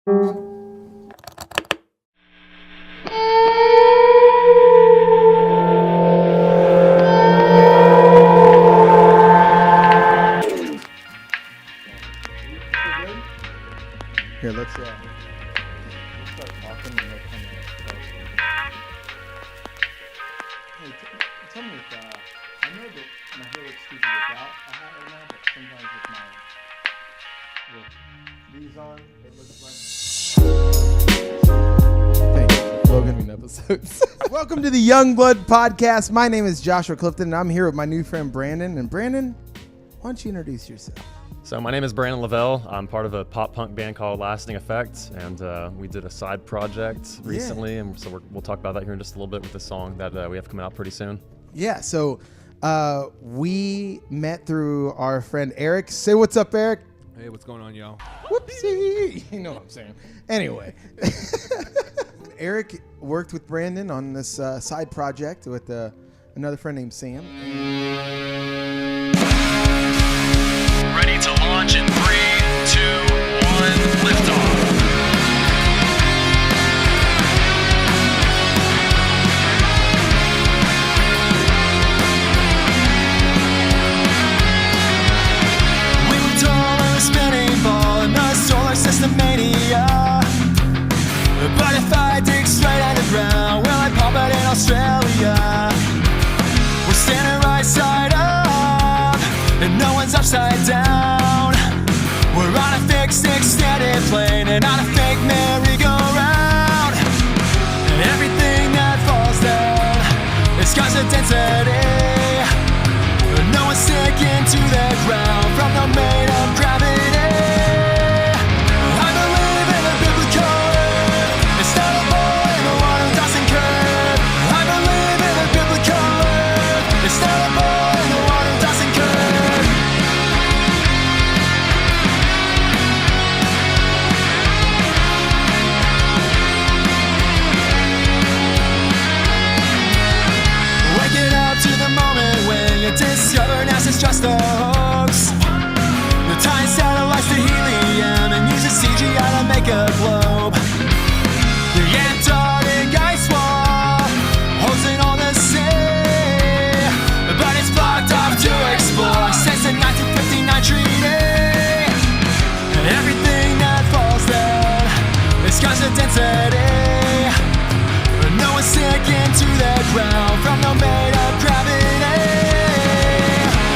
Here, let's start talking and they'll come in. Hey, tell me if, I know that my hair looks stupid without a hat right now, but sometimes with these on, it looks like... Thanks, Logan. Episodes. Welcome to the Youngblood podcast. My name is Joshua Clifton, and I'm here with my new friend Brandon. And Brandon, why don't you introduce yourself? So my name is Brandon Leavell. I'm part of a pop punk band called Lasting Effect, and we did a side project recently, and so we'll talk about that here in just a little bit with the song that we have coming out pretty soon. Yeah, so we met through our friend Eric. Say what's up, Eric. Hey, what's going on, y'all? Whoopsie. You know what I'm saying. Anyway, Eric worked with Brandon on this side project with another friend named Sam. Ready to launch in 3, 2, 1, liftoff. We were tall on a spinning ball in the solar system mania. But if I dig straight underground, will I pop it in Australia? We're standing right side up, and no one's upside down. We're on a fixed extended plane and on a fake merry-go-round. And everything that falls down is cause of density. No one's sticking to the ground from the weight of gravity. I believe in the biblical earth. It's not a boy in the water doesn't curve. I believe in the biblical earth. It's not a boy in the water doesn't curve. Waking up to the moment when you discover NASA's just a hoax. The tying satellites to helium and uses CGI to make a globe. The Antarctic ice wall holds it all the sea, but it's blocked off to explore since the 1959 treaty. And everything that falls down is cause of density. No one's sticking to the ground from the weight of gravity.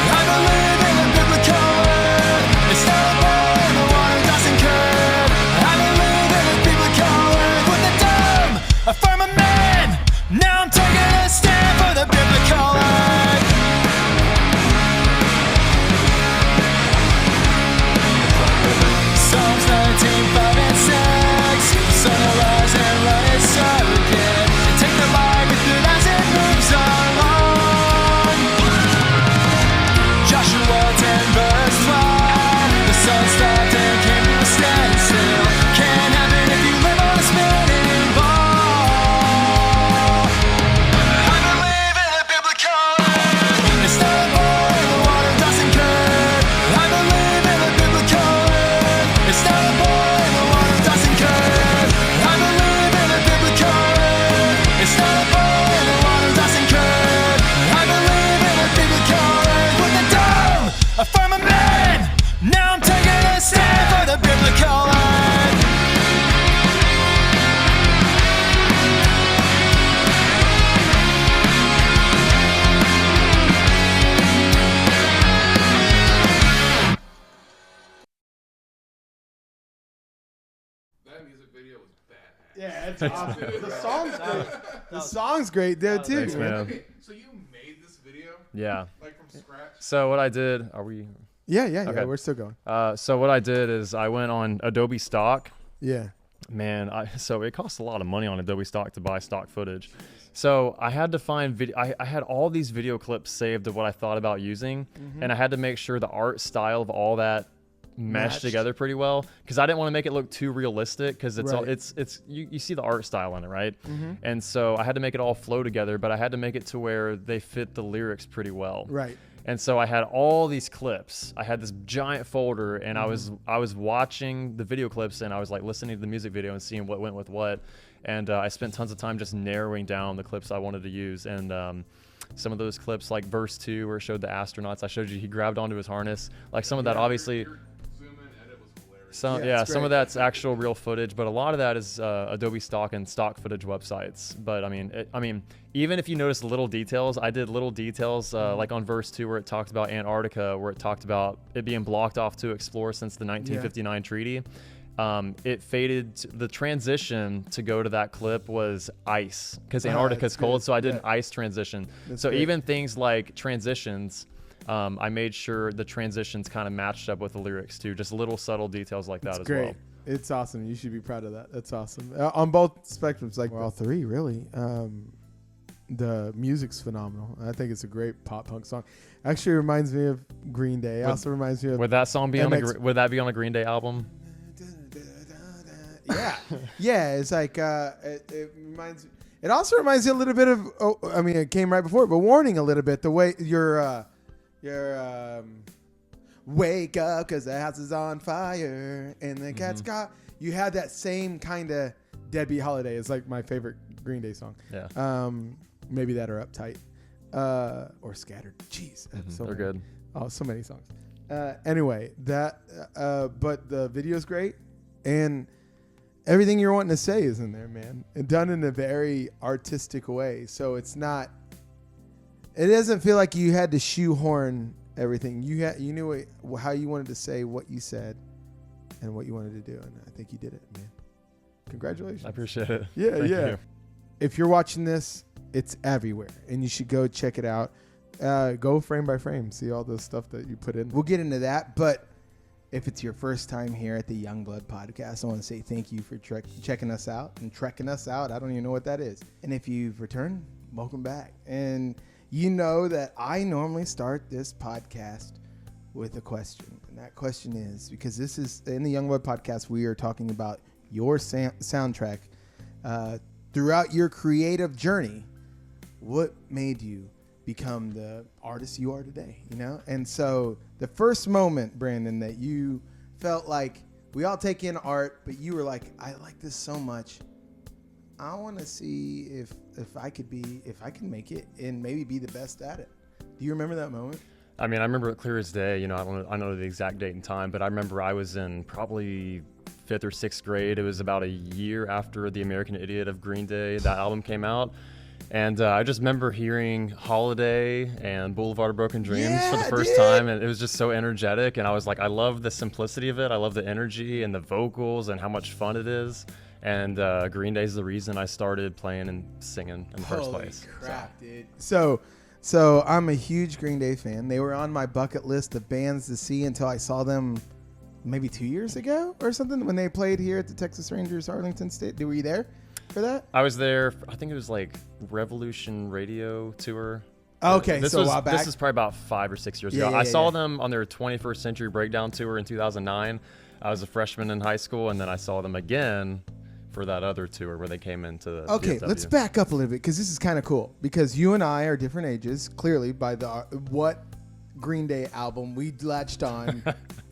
I believe in the biblical earth. It's not a boy in the water doesn't curve. I believe in the biblical earth with the dome, a firmament. Now I'm taking a stand for the biblical earth. Psalms 19, 5 and 6. The sun will rise and run its circuit. Take the light with it as it moves along. Joshua 10 verse 12. The sun stopped and came to a standstill. Can't happen if you live on a spinning ball. I believe in the biblical earth. It's not a boy, the water doesn't curve. I believe in the biblical earth. It's not a boy, the water doesn't curve. I believe in the biblical earth. It's not a boy, the water doesn't curve. I believe in the biblical earth with the dome, a firmament. Now I'm taking a stand for the biblical earth. That music video was badass. Yeah, it's awesome. The song's great. The song's great there, too. Thanks, man. Okay, so you made this video Yeah. like from scratch? So what I did, are we? Yeah, Okay. we're still going. So what I did is I went on Adobe Stock. Yeah. Man, so it costs a lot of money on Adobe Stock to buy stock footage. So I had to find video. I had all these video clips saved of what I thought about using, and I had to make sure the art style of all that meshed together pretty well, because I didn't want to make it look too realistic, because it's all, Right. it's you see the art style in it, right? And so I had to make it all flow together, but I had to make it to where they fit the lyrics pretty well. Right. And so I had all these clips. I had this giant folder, and I was watching the video clips, and I was like listening to the music video and seeing what went with what. And I spent tons of time just narrowing down the clips I wanted to use. And some of those clips, like verse 2, where it showed the astronauts, I showed you he grabbed onto his harness. Like some of that, obviously. Your zoom in edit was hilarious. it's Some great. of that's actual real footage, but a lot of that is Adobe Stock and stock footage websites. But I mean, even if you notice little details, I did little details like on verse 2 where it talked about Antarctica, where it talked about it being blocked off to explore since the 1959 treaty. It faded. The transition to go to that clip was ice because Antarctica is cold, so I did an ice transition. So great. even things like transitions. I made sure the transitions kind of matched up with the lyrics too, just little subtle details like that It's as great. well. It's awesome. You should be proud of that. That's awesome. On both spectrums, like all three, really. The music's phenomenal. I think it's a great pop punk song. Actually, reminds me of Green Day. Also reminds me of Would that song be on MX would that be on a Green Day album? yeah. It's like it reminds. It also reminds you a little bit of. Oh, I mean, it came right before it, but Warning a little bit. The way your wake up because the house is on fire and the cat's got. You had that same kind of Deadbeat Holiday. It's like my favorite Green Day song. Yeah. Maybe that or Uptight, or Scattered. Jeez, so They're many. good. Oh, so many songs. Anyway, that. But the video's great, and everything you're wanting to say is in there, man, and done in a very artistic way. So it's not. It doesn't feel like you had to shoehorn everything. You knew how you wanted to say what you said, and what you wanted to do, and I think you did it, man. Congratulations. I appreciate it. Yeah, Thank yeah. you. If you're watching this, it's everywhere, and you should go check it out. Go frame by frame, see all the stuff that you put in. We'll get into that, but if it's your first time here at the Youngblood podcast, I want to say thank you for checking us out and trekking us out. I don't even know what that is. And if you've returned, welcome back. And you know that I normally start this podcast with a question. And that question is, because this is, in the Youngblood podcast, we are talking about your soundtrack. Throughout your creative journey, what made you become the artist you are today, you know? And so the first moment, Brandon, that you felt like we all take in art, but you were like, I like this so much. I want to see if I can make it and maybe be the best at it. Do you remember that moment? I mean, I remember it clear as day. You know, I don't know the exact date and time, but I remember I was in probably 5th or 6th grade. It was about a year after The American Idiot of Green Day, that album came out. And I just remember hearing Holiday and Boulevard of Broken Dreams for the first time, and it was just so energetic. And I was like, I love the simplicity of it. I love the energy and the vocals and how much fun it is. And Green Day's the reason I started playing and singing in the first place. Holy crap, dude. So I'm a huge Green Day fan. They were on my bucket list of bands to see until I saw them maybe 2 years ago or something when they played here at the Texas Rangers Arlington State. Were you there for that? I was there. I think it was like Revolution Radio tour. Okay, This so was a while back. This is probably about 5 or 6 years Yeah, ago. yeah, I saw yeah. them on their 21st Century Breakdown tour in 2009. I was a freshman in high school, and then I saw them again for that other tour where they came into the Okay, DFW. let's back up a little bit because this is kind of cool. Because you and I are different ages, clearly by what Green Day album we latched on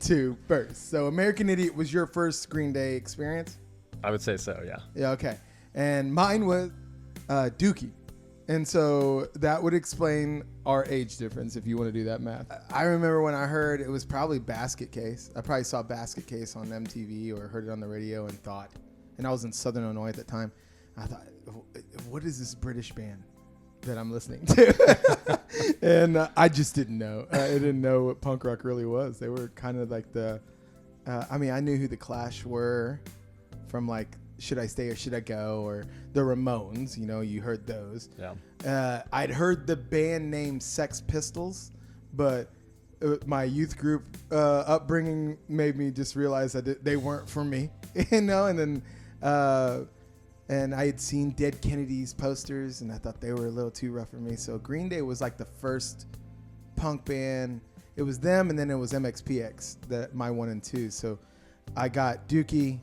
to first. So American Idiot was your first Green Day experience? I would say so, yeah. Yeah, okay. And mine was Dookie. And so that would explain our age difference if you want to do that math. I remember when I heard it was probably Basket Case. I probably saw Basket Case on MTV or heard it on the radio and thought, and I was in Southern Illinois at the time, I thought, what is this British band that I'm listening to? And I just didn't know. I didn't know what punk rock really was. They were kind of like I knew who the Clash were from like Should I Stay or Should I Go, or the Ramones, you heard those. Yeah. I'd heard the band name Sex Pistols, but my youth group upbringing made me just realize that they weren't for me, and then and I had seen Dead Kennedys posters, and I thought they were a little too rough for me. So Green Day was like the first punk band. It was them, and then it was MXPX, my 1 and 2. So I got Dookie,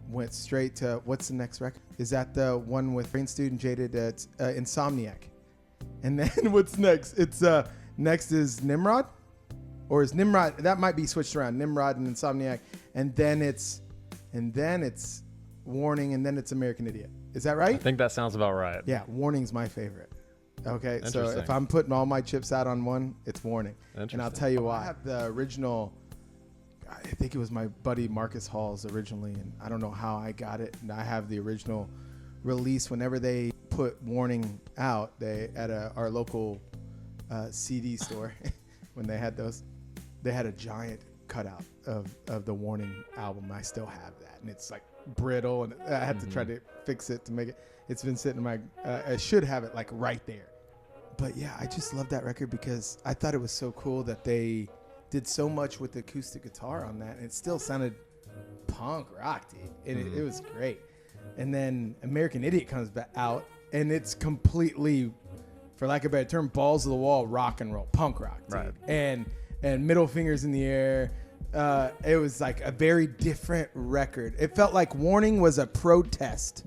went straight to, what's the next record? Is that the one with Brain Student Jaded? Insomniac. And then what's next? It's Next is Nimrod, or is Nimrod? That might be switched around. Nimrod and Insomniac, and then it's Warning, and then it's American Idiot. Is that right? I think that sounds about right. Yeah, Warning's my favorite. Okay, so Interesting. if I'm putting all my chips out on one, it's Warning. And I'll Interesting. tell you why. I have the original. I think it was my buddy Marcus Hall's originally, and I don't know how I got it. And I have the original release. Whenever they put Warning out, they at our local CD store, when they had those, they had a giant cutout of the Warning album. I still have that, and it's like brittle, and I had to try to fix it to make it. It's been sitting in my. I should have it like right there. But yeah, I just love that record because I thought it was so cool that they did so much with the acoustic guitar on that, and it still sounded punk rock, dude. And it was great. And then American Idiot comes back out, and it's completely, for lack of a better term, balls to the wall rock and roll, punk rock, dude. Right. And middle fingers in the air. It was like a very different record. It felt like Warning was a protest.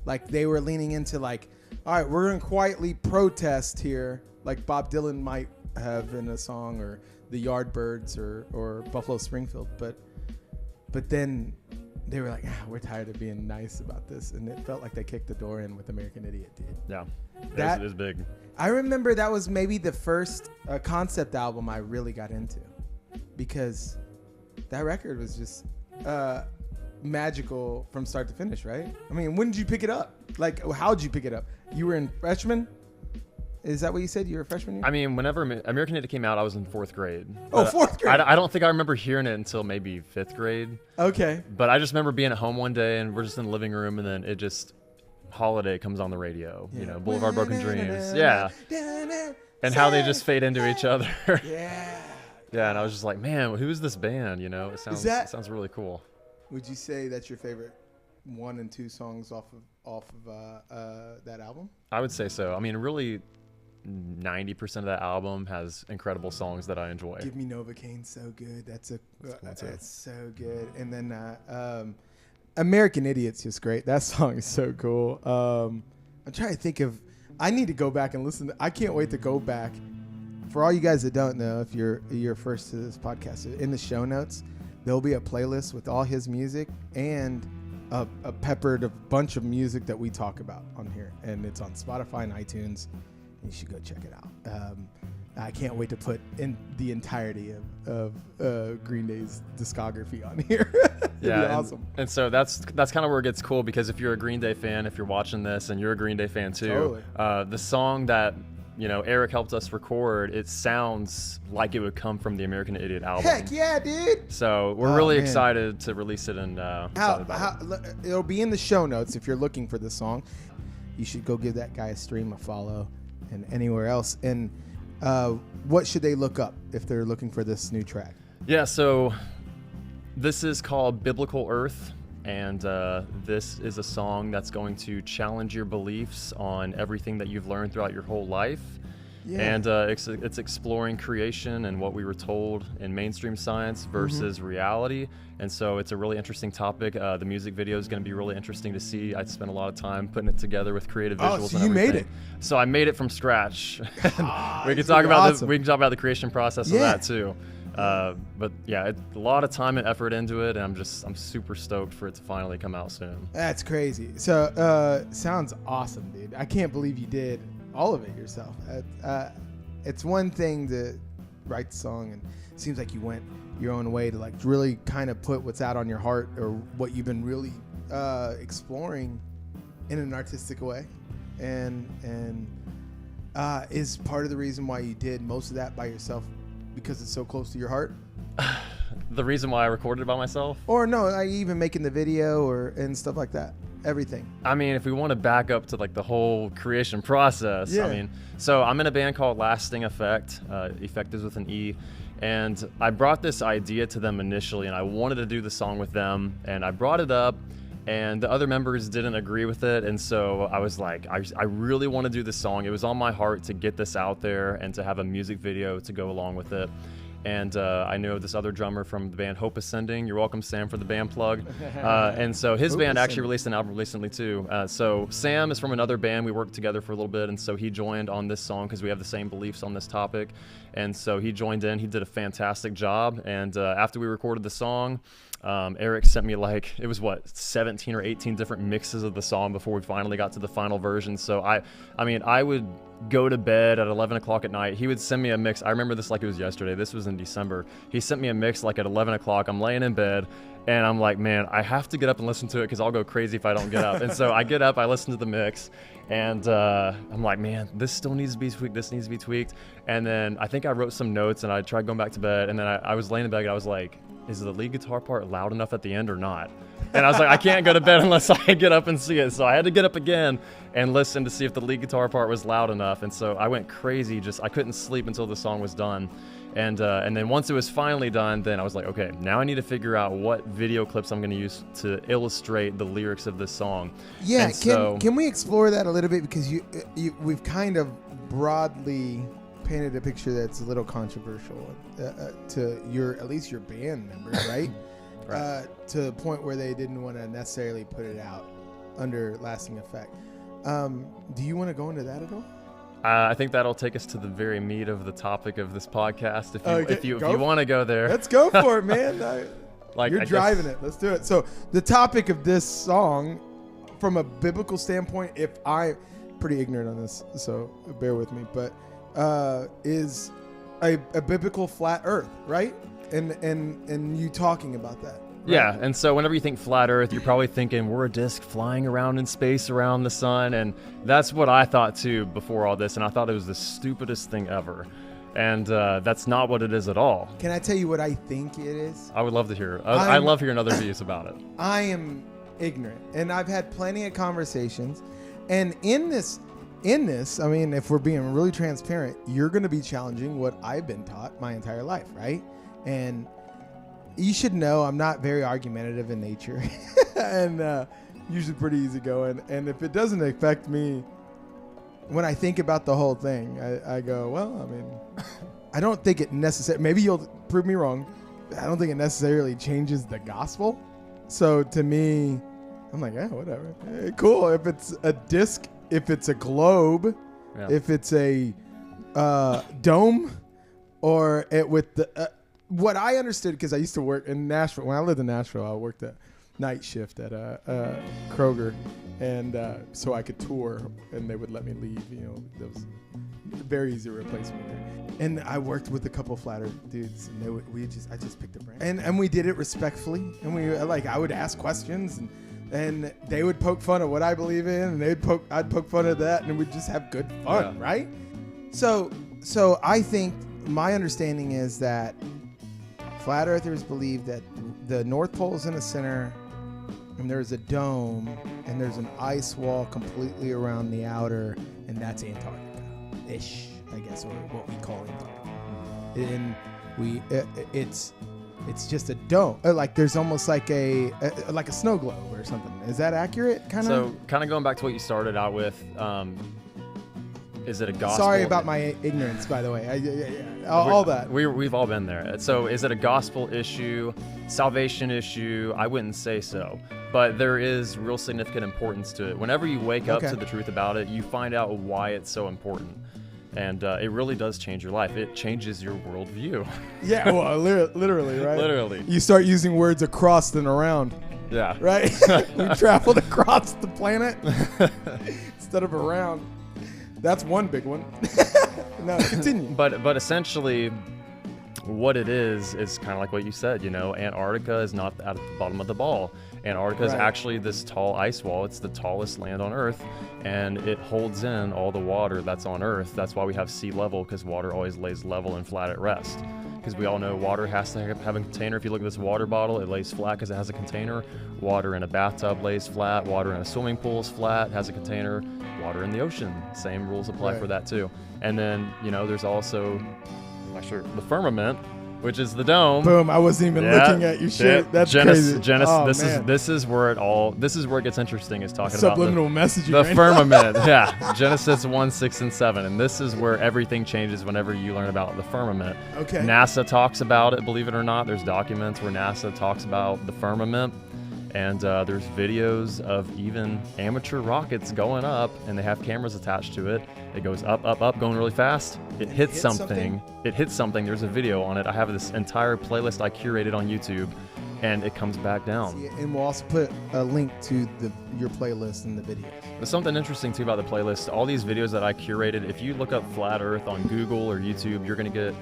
Like they were leaning into like, all right, we're going to quietly protest here, like Bob Dylan might have in a song, or the Yardbirds or Buffalo Springfield. But then they were like, we're tired of being nice about this. And it felt like they kicked the door in with American Idiot, dude. Yeah, That it is big. I remember that was maybe the first concept album I really got into, because that record was just magical from start to finish, right? I mean, when did you pick it up? Like, how did you pick it up? You were in freshman? Is that what you said? You were a freshman year? I mean, whenever American Idiot came out, I was in 4th grade. Oh, But 4th grade. I don't think I remember hearing it until maybe 5th grade. Okay. But I just remember being at home one day, and we're just in the living room, and then it just, Holiday comes on the radio. You know, Boulevard Broken Dreams. Yeah. And how they just fade into each other. Yeah. Yeah, and I was just like, man, who is this band? You know, it sounds really cool. Would you say that's your favorite 1 and 2 songs off of that album? I would say so. I mean, really, 90% of that album has incredible songs that I enjoy. Give Me Novocaine's so good. That's so good. And then American Idiot's just great. That song is so cool. I'm trying to think of. I need to go back and listen. I can't wait to go back. For all you guys that don't know, if you're first to this podcast, in the show notes, there'll be a playlist with all his music and a peppered a bunch of music that we talk about on here, and it's on Spotify and iTunes. You should go check it out. I can't wait to put in the entirety of Green Day's discography on here. It'd be awesome. And so that's kind of where it gets cool, because if you're a Green Day fan, if you're watching this and you're a Green Day fan too, Totally. The song that Eric helped us record, it sounds like it would come from the American Idiot album. Heck yeah, dude! So we're really excited to release it, and It'll be in the show notes if you're looking for this song. You should go give that guy a stream, a follow, and anywhere else. And what should they look up if they're looking for this new track? Yeah, so this is called Biblical Earth, and this is a song that's going to challenge your beliefs on everything that you've learned throughout your whole life. Yeah. And it's exploring creation and what we were told in mainstream science versus reality. And so it's a really interesting topic. The music video is going to be really interesting to see. I spent a lot of time putting it together with creative visuals. So and you everything. made it. So I made it from scratch. We can talk about awesome. we can talk about the creation process of that too. But yeah, a lot of time and effort into it, and I'm super stoked for it to finally come out soon. That's crazy. So sounds awesome, dude. I can't believe you did all of it yourself. It's one thing to write the song, and it seems like you went your own way to like really kind of put what's out on your heart, or what you've been really exploring in an artistic way, and is part of the reason why you did most of that by yourself, because it's so close to your heart. The reason why I recorded it by myself? Or no, like even making the video and stuff like that. Everything. I mean, if we want to back up to like the whole creation process, I mean, so I'm in a band called Lasting Effect. Effect is with an E. And I brought this idea to them initially, and I wanted to do the song with them. And I brought it up, and the other members didn't agree with it. And so I was like, I really want to do this song. It was on my heart to get this out there and to have a music video to go along with it. And I knew this other drummer from the band Hope Ascending. You're welcome, Sam, for the band plug. And so his band actually released an album recently too. So Sam is from another band. We worked together for a little bit, and so he joined on this song because we have the same beliefs on this topic. And so he joined in. He did a fantastic job. And after we recorded the song, Eric sent me like, it was 17 or 18 different mixes of the song before we finally got to the final version. So I mean, I would go to bed at 11 o'clock at night. He would send me a mix. I remember this like it was yesterday. This was in December. He sent me a mix like at 11 o'clock. I'm laying in bed and I'm like, man, I have to get up and listen to it because I'll go crazy if I don't get up. And so I get up, I listen to the mix, and I'm like, man, this still needs to be tweaked. This needs to be tweaked. And then I think I wrote some notes and I tried going back to bed. And then I was laying in bed and I was like, is the lead guitar part loud enough at the end or not? And I was like, I can't go to bed unless I get up and see it. So I had to get up again and listen to see if the lead guitar part was loud enough. And so I went crazy. I couldn't sleep until the song was done. And then once it was finally done, then I was like, okay, now I need to figure out what video clips I'm going to use to illustrate the lyrics of this song. Yeah, and can we explore that a little bit, because we've kind of broadly painted a picture that's a little controversial to at least your band members, right? Right. To the point where they didn't want to necessarily put it out under lasting effect. Do you want to go into that at all? I think that'll take us to the very meat of the topic of this podcast. If you want to go there, let's go for it, man. You're driving it. Let's do it. So the topic of this song, from a biblical standpoint, if I'm pretty ignorant on this, so bear with me, but is a biblical flat Earth, right? And you talking about that. Right? Yeah, and so whenever you think flat Earth, you're probably thinking we're a disc flying around in space around the sun, and that's what I thought too before all this, and I thought it was the stupidest thing ever. And that's not what it is at all. Can I tell you what I think it is? I would love to hear it. I love hearing other views about it. I am ignorant, and I've had plenty of conversations, and in this, I mean, if we're being really transparent, you're going to be challenging what I've been taught my entire life, right? And you should know I'm not very argumentative in nature and usually pretty easygoing. And if it doesn't affect me when I think about the whole thing, I go, well, I mean, I don't think it necessarily, maybe you'll prove me wrong. I don't think it necessarily changes the gospel. So to me, I'm like, yeah, whatever. Hey, cool. If it's a disc, if it's a globe, yeah. If it's a dome, or with the... what I understood, because I used to work in Nashville. When I lived in Nashville, I worked a night shift at Kroger, and so I could tour, and they would let me leave. You know, there was very easy replacement there. And I worked with a couple of flat Earth dudes, and I just picked a brand, and we did it respectfully, and I would ask questions, and they would poke fun at what I believe in, and I'd poke fun at that, and we'd just have good fun, yeah. Right? So I think my understanding is that flat earthers believe that the North Pole is in the center, and there's a dome, and there's an ice wall completely around the outer, and that's Antarctica-ish, I guess, or what we call Antarctica. And it's just a dome, like there's almost like a snow globe or something. Is that accurate? So kind of going back to what you started out with. Is it a gospel? Sorry about my ignorance, by the way. All that. We've all been there. So is it a gospel issue, salvation issue? I wouldn't say so. But there is real significant importance to it. Whenever you wake up to the truth about it, you find out why it's so important. And it really does change your life. It changes your worldview. Yeah, well, literally, right? Literally. You start using words across than around. Yeah. Right? We traveled across the planet instead of around. That's one big one. No, continue. But essentially, what it is kind of like what you said. You know, Antarctica is not at the bottom of the ball. Antarctica is actually this tall ice wall. It's the tallest land on Earth, and it holds in all the water that's on Earth. That's why we have sea level, because water always lays level and flat at rest. Because we all know water has to have a container. If you look at this water bottle, it lays flat because it has a container. Water in a bathtub lays flat. Water in a swimming pool is flat, has a container. Water in the ocean, same rules apply for that too. And then, you know, there's also the firmament, which is the dome. Boom! I wasn't even looking at your shirt. That's crazy. Oh, man. This is where it gets interesting. Is talking subliminal about messaging. the right firmament. Yeah, Genesis 1, 6, and 7, and this is where everything changes whenever you learn about the firmament. Okay. NASA talks about it. Believe it or not, there's documents where NASA talks about the firmament. And there's videos of even amateur rockets going up, and they have cameras attached to it. It goes up, up, up, going really fast. It hits something. It hits something. There's a video on it. I have this entire playlist I curated on YouTube, and it comes back down. And we'll also put a link to your playlist in the video. There's something interesting too about the playlist. All these videos that I curated, if you look up Flat Earth on Google or YouTube, you're going to get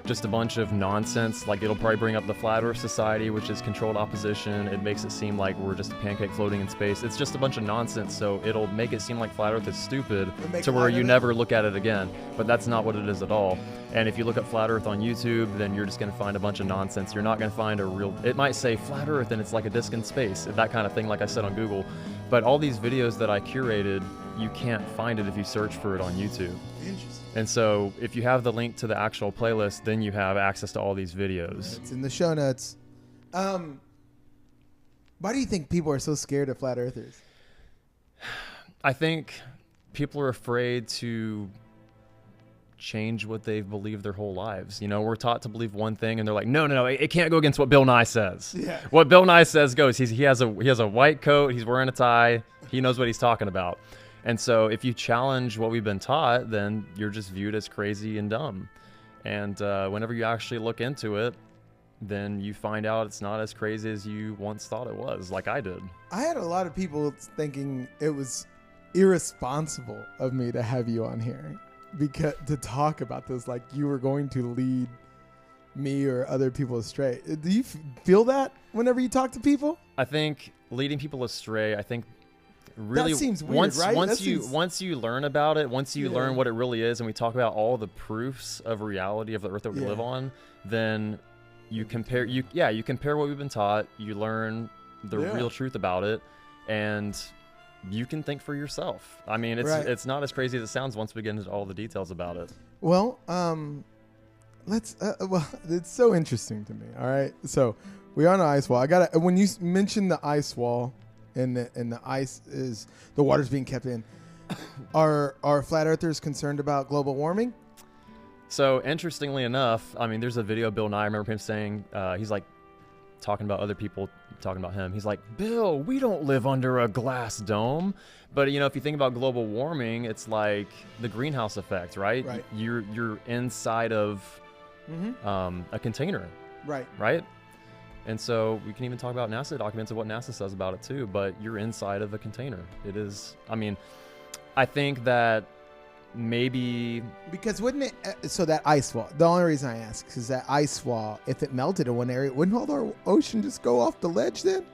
just a bunch of nonsense. Like, it'll probably bring up the Flat Earth Society, which is controlled opposition. It makes it seem like we're just a pancake floating in space. It's just a bunch of nonsense, so it'll make it seem like Flat Earth is stupid to where you never look at it again. But that's not what it is at all. And if you look up Flat Earth on YouTube, then you're just going to find a bunch of nonsense. You're not going to find a real... It might say Flat Earth and it's like a disc in space, that kind of thing, like I said on Google. But all these videos that I curated, you can't find it if you search for it on YouTube. Interesting. And so if you have the link to the actual playlist, then you have access to all these videos. It's in the show notes. Why do you think people are so scared of flat earthers? I think people are afraid to change what they've believed their whole lives. You know, we're taught to believe one thing, and they're like, no, it can't go against what Bill Nye says. Yeah. What Bill Nye says goes. He has a white coat. He's wearing a tie. He knows what he's talking about. And so if you challenge what we've been taught, then you're just viewed as crazy and dumb. And whenever you actually look into it, then you find out it's not as crazy as you once thought it was, like I did. I had a lot of people thinking it was irresponsible of me to have you on here because to talk about this, like you were going to lead me or other people astray. Do you feel that whenever you talk to people? I think leading people astray, really, that seems weird, right? Once you learn about it, once you learn what it really is, and we talk about all the proofs of reality of the earth that we live on, then you compare what we've been taught, you learn the real truth about it, and you can think for yourself. I mean, it's not as crazy as it sounds once we get into all the details about it. Well, it's so interesting to me. All right, so we're on an ice wall. When you mentioned the ice wall. And the ice is the water's being kept in. Are flat earthers concerned about global warming? So interestingly enough, I mean, there's a video of Bill Nye. I remember him saying he's like talking about other people talking about him. He's like, Bill, we don't live under a glass dome. But you know, if you think about global warming, it's like the greenhouse effect, right? Right. You're inside of a container. Right. Right. And so we can even talk about NASA documents and what NASA says about it too, but you're inside of a container. It is, I mean, I think that maybe... Because wouldn't it, so that ice wall, the only reason I ask is that ice wall, if it melted in one area, wouldn't all the ocean just go off the ledge then?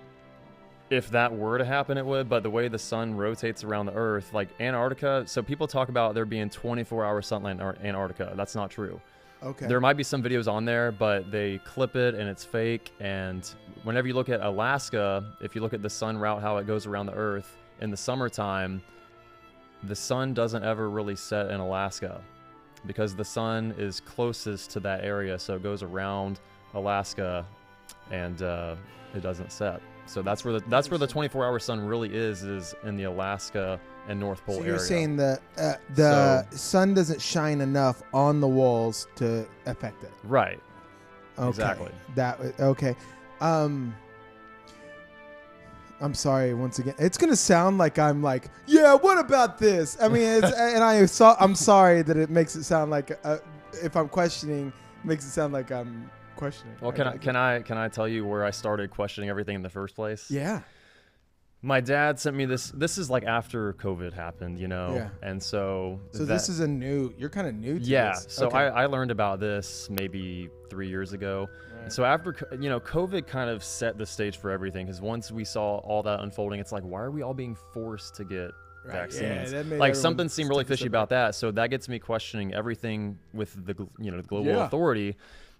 If that were to happen, it would, but the way the sun rotates around the Earth, like Antarctica, so people talk about there being 24-hour sunlight in Antarctica. That's not true. Okay. There might be some videos on there, but they clip it and it's fake. And whenever you look at Alaska, if you look at the sun route, how it goes around the Earth in the summertime, the sun doesn't ever really set in Alaska because the sun is closest to that area. So it goes around Alaska and it doesn't set. So that's where the 24-hour sun really is in the Alaska and North Pole area. So you're saying that the sun doesn't shine enough on the walls to affect it. Right. Okay. Exactly. Okay. I'm sorry once again. It's gonna sound like I'm like, yeah, what about this? I mean, I'm sorry that it makes it sound like if I'm questioning, it makes it sound like I'm questioning. Well, can I tell you where I started questioning everything in the first place? Yeah. My dad sent me this. This is like after COVID happened, you know? Yeah. And so... this is you're kind of new to this. Yeah. So okay. I learned about this maybe 3 years ago. Right. So after, COVID kind of set the stage for everything. Because once we saw all that unfolding, it's like, why are we all being forced to get vaccines? Yeah, like something seemed really fishy about that. So that gets me questioning everything with the global authority.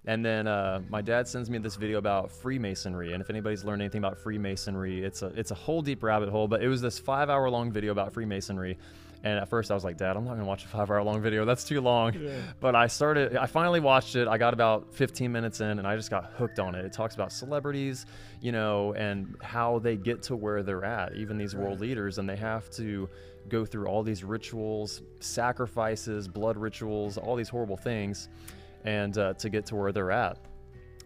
And then my dad sends me this video about Freemasonry, and if anybody's learned anything about Freemasonry, it's a whole deep rabbit hole. But it was this 5-hour long video about Freemasonry, And at first I was like, Dad, I'm not gonna watch a 5-hour long video. That's too long. But I finally watched it. I got about 15 minutes in and I just got hooked on it. It talks about celebrities, you know, and how they get to where they're at, even these world leaders, and they have to go through all these rituals, sacrifices, blood rituals, all these horrible things, and to get to where they're at.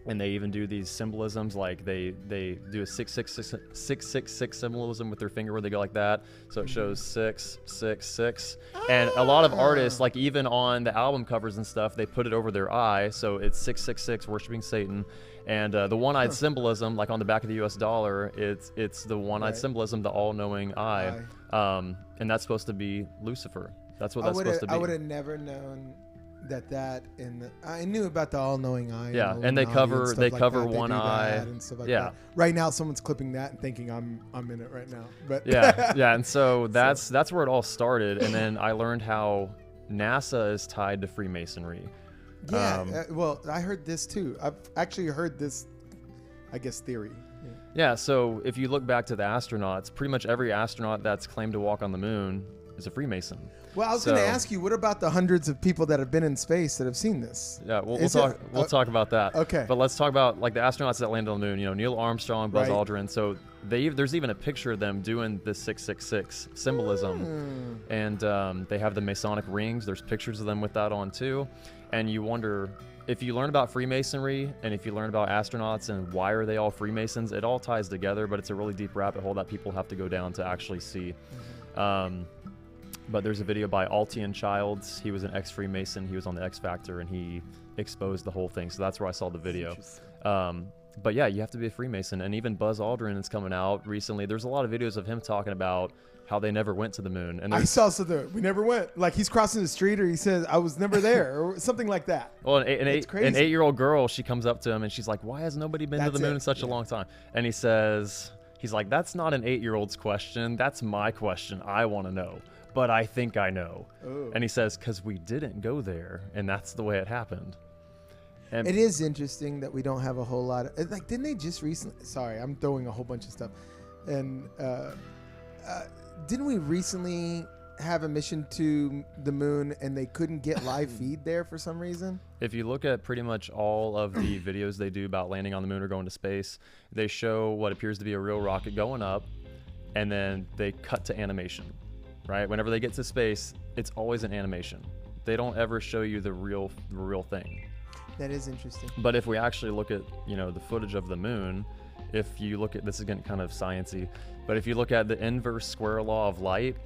And they even do these symbolisms, like they do a 666 symbolism with their finger where they go like that. So it shows 666. And a lot of artists, like even on the album covers and stuff, they put it over their eye. So it's 666, worshiping Satan. And the one-eyed symbolism, like on the back of the US dollar, it's the one-eyed symbolism, the all-knowing eye. And that's supposed to be Lucifer. That's what that's supposed to be. I would have never known that I knew about the all-knowing eye. Yeah, and they cover one eye and stuff like that. Right now, someone's clipping that and thinking I'm in it right now. But yeah, and so that's where it all started. And then I learned how NASA is tied to Freemasonry. Yeah, well, I heard this too. I've actually heard this, I guess, theory. Yeah, so if you look back to the astronauts, pretty much every astronaut that's claimed to walk on the moon is a Freemason. Well, I was going to ask you, what about the hundreds of people that have been in space that have seen this? Yeah, we'll talk about that. Okay. But let's talk about like the astronauts that landed on the moon. You know, Neil Armstrong, Buzz Aldrin. So there's even a picture of them doing the 666 symbolism, and they have the Masonic rings. There's pictures of them with that on too, and you wonder if you learn about Freemasonry and if you learn about astronauts and why are they all Freemasons, it all ties together. But it's a really deep rabbit hole that people have to go down to actually see. But there's a video by Altian Childs. He was an ex-Freemason. He was on the X Factor, and he exposed the whole thing. So that's where I saw the video. But yeah, you have to be a Freemason. And even Buzz Aldrin is coming out recently. There's a lot of videos of him talking about how they never went to the moon. And I saw something. We never went. Like he's crossing the street, or he says, "I was never there," or something like that. Well, an 8-year-old girl, she comes up to him and she's like, "Why has nobody been to the moon in such a long time?" And he's like, "That's not an 8-year-old's question. That's my question. I want to know. But I think I know." And he says, "Because we didn't go there, and that's the way it happened." And it is interesting that we don't have a whole lot of, like, didn't they just recently, sorry, I'm throwing a whole bunch of stuff. And didn't we recently have a mission to the moon and they couldn't get live feed there for some reason? If you look at pretty much all of the videos they do about landing on the moon or going to space, they show what appears to be a real rocket going up, and then they cut to animation. Right? Whenever they get to space, it's always an animation. They don't ever show you the real thing. That is interesting. But if we actually look at, you know, the footage of the moon, if you look at, this is getting kind of sciencey, but if you look at the inverse square law of light,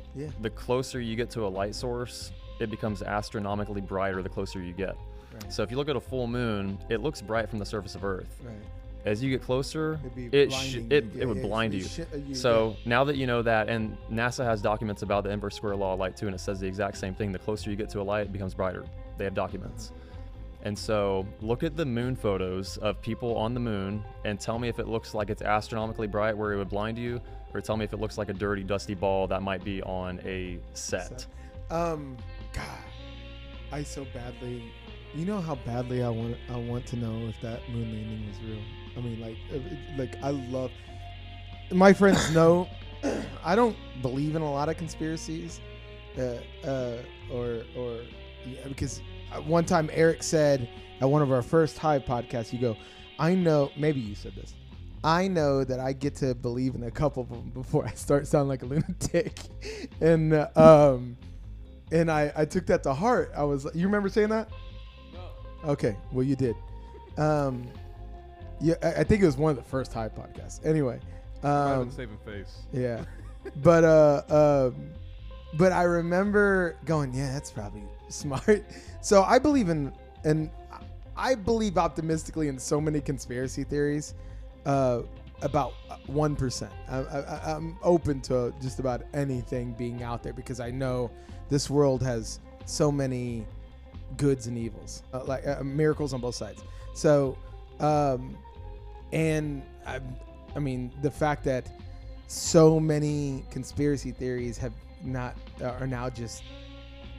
the closer you get to a light source, it becomes astronomically brighter the closer you get. Right. So if you look at a full moon, it looks bright from the surface of Earth. Right. As you get closer, it would blind you. So now that you know that, and NASA has documents about the inverse square law of light too, and it says the exact same thing. The closer you get to a light, it becomes brighter. They have documents. And so look at the moon photos of people on the moon and tell me if it looks like it's astronomically bright where it would blind you, or tell me if it looks like a dirty, dusty ball that might be on a set. God, I so badly, you know how badly I want to know if that moon landing was real. I mean, like I love, my friends know I don't believe in a lot of conspiracies, because one time Eric said at one of our first Hive podcasts, you go, I know, maybe you said this, I know that I get to believe in a couple of them before I start sounding like a lunatic. And I took that to heart. I was, you remember saying that? No. Okay, well you did. Yeah, I think it was one of the first Hive podcasts. Anyway, saving face. Yeah, but I remember going, yeah, that's probably smart. So I believe I believe optimistically in so many conspiracy theories. About 1%. I'm open to just about anything being out there because I know this world has so many goods and evils, miracles on both sides. So, and I mean, the fact that so many conspiracy theories are now just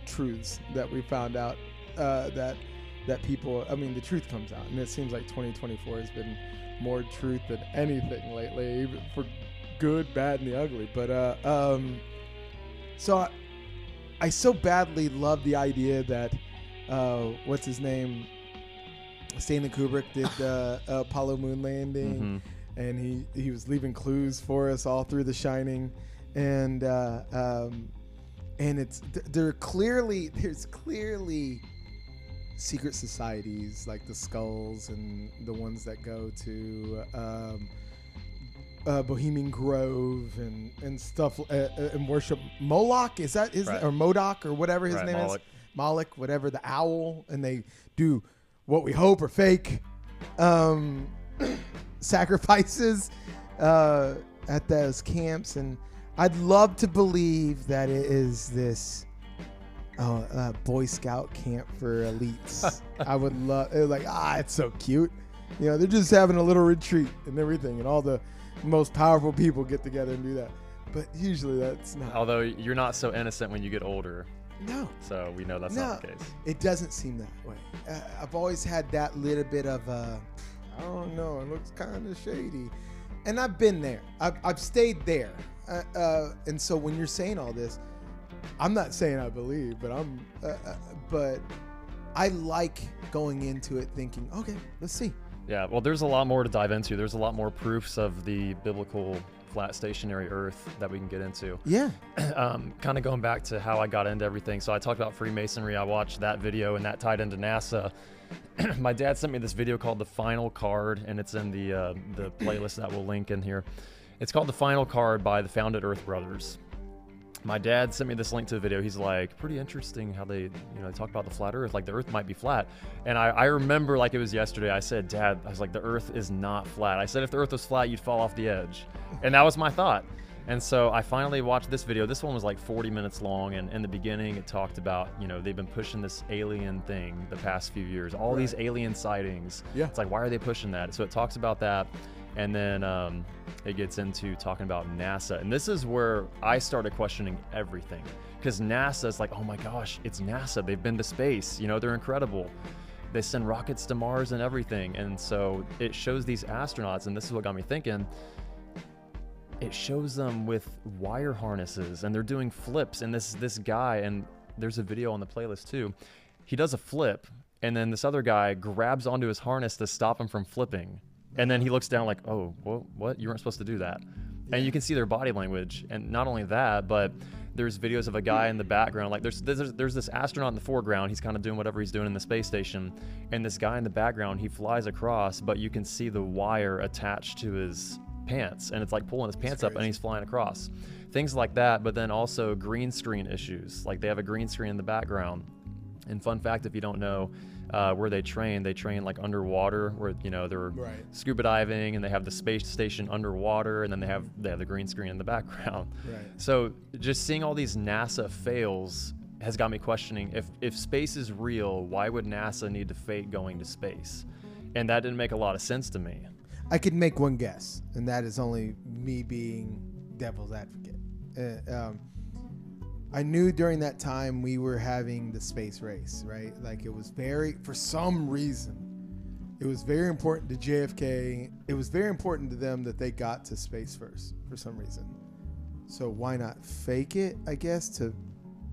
truths that we found out, that people, I mean, the truth comes out, and it seems like 2024 has been more truth than anything lately, even for good, bad, and the ugly. But so I so badly love the idea that what's his name, Stanley Kubrick did the Apollo moon landing, and he was leaving clues for us all through The Shining, and there's clearly secret societies like the Skulls and the ones that go to Bohemian Grove and stuff and worship Moloch. Is that his or Modoc or whatever his name Moloch. is? Moloch, whatever, the owl, and they do what we hope are fake sacrifices at those camps, and I'd love to believe that it is this Boy Scout camp for elites. I would love it's so cute. You know, they're just having a little retreat and everything, and all the most powerful people get together and do that. But usually that's not. Although you're not so innocent when you get older. No. So we know that's not the case. It doesn't seem that way. I've always had that little bit of I don't know, it looks kind of shady. And I've been there. I've stayed there. And so when you're saying all this, I'm not saying I believe, but but I like going into it thinking, okay, let's see. Yeah, well, there's a lot more to dive into. There's a lot more proofs of the biblical flat stationary earth that we can get into. Yeah. Kind of going back to how I got into everything. So I talked about Freemasonry. I watched that video, and that tied into NASA. My dad sent me this video called The Final Card, and it's in the playlist that we'll link in here. It's called The Final Card by the Founded Earth Brothers. My dad sent me this link to the video. He's like, pretty interesting how they talk about the flat earth, like the earth might be flat. And I remember like it was yesterday, I said, Dad, I was like, the earth is not flat. I said, if the earth was flat, you'd fall off the edge. And that was my thought. And so I finally watched this video. This one was like 40 minutes long. And in the beginning, it talked about, they've been pushing this alien thing the past few years, all these alien sightings. Yeah. It's like, why are they pushing that? So it talks about that. And then it gets into talking about NASA. And this is where I started questioning everything. Because NASA is like, oh my gosh, it's NASA. They've been to space. They're incredible. They send rockets to Mars and everything. And so it shows these astronauts, and this is what got me thinking. It shows them with wire harnesses, and they're doing flips. And this guy, and there's a video on the playlist too, he does a flip, and then this other guy grabs onto his harness to stop him from flipping. And then he looks down like, oh, what? You weren't supposed to do that. And you can see their body language. And not only that, but there's videos of a guy in the background. Like there's this astronaut in the foreground. He's kind of doing whatever he's doing in the space station. And this guy in the background, he flies across, but you can see the wire attached to his pants. And it's like pulling his pants up, and he's flying across. Things like that, but then also green screen issues. Like they have a green screen in the background. And fun fact, if you don't know, where they train like underwater, where they're scuba diving, and they have the space station underwater, and then they have the green screen in the background. Right. So just seeing all these NASA fails has got me questioning, if space is real, why would NASA need to fake going to space? And that didn't make a lot of sense to me. I could make one guess, and that is only me being devil's advocate. I knew during that time we were having the space race, right? Like it was for some reason, it was very important to JFK. It was very important to them that they got to space first for some reason. So why not fake it, I guess, to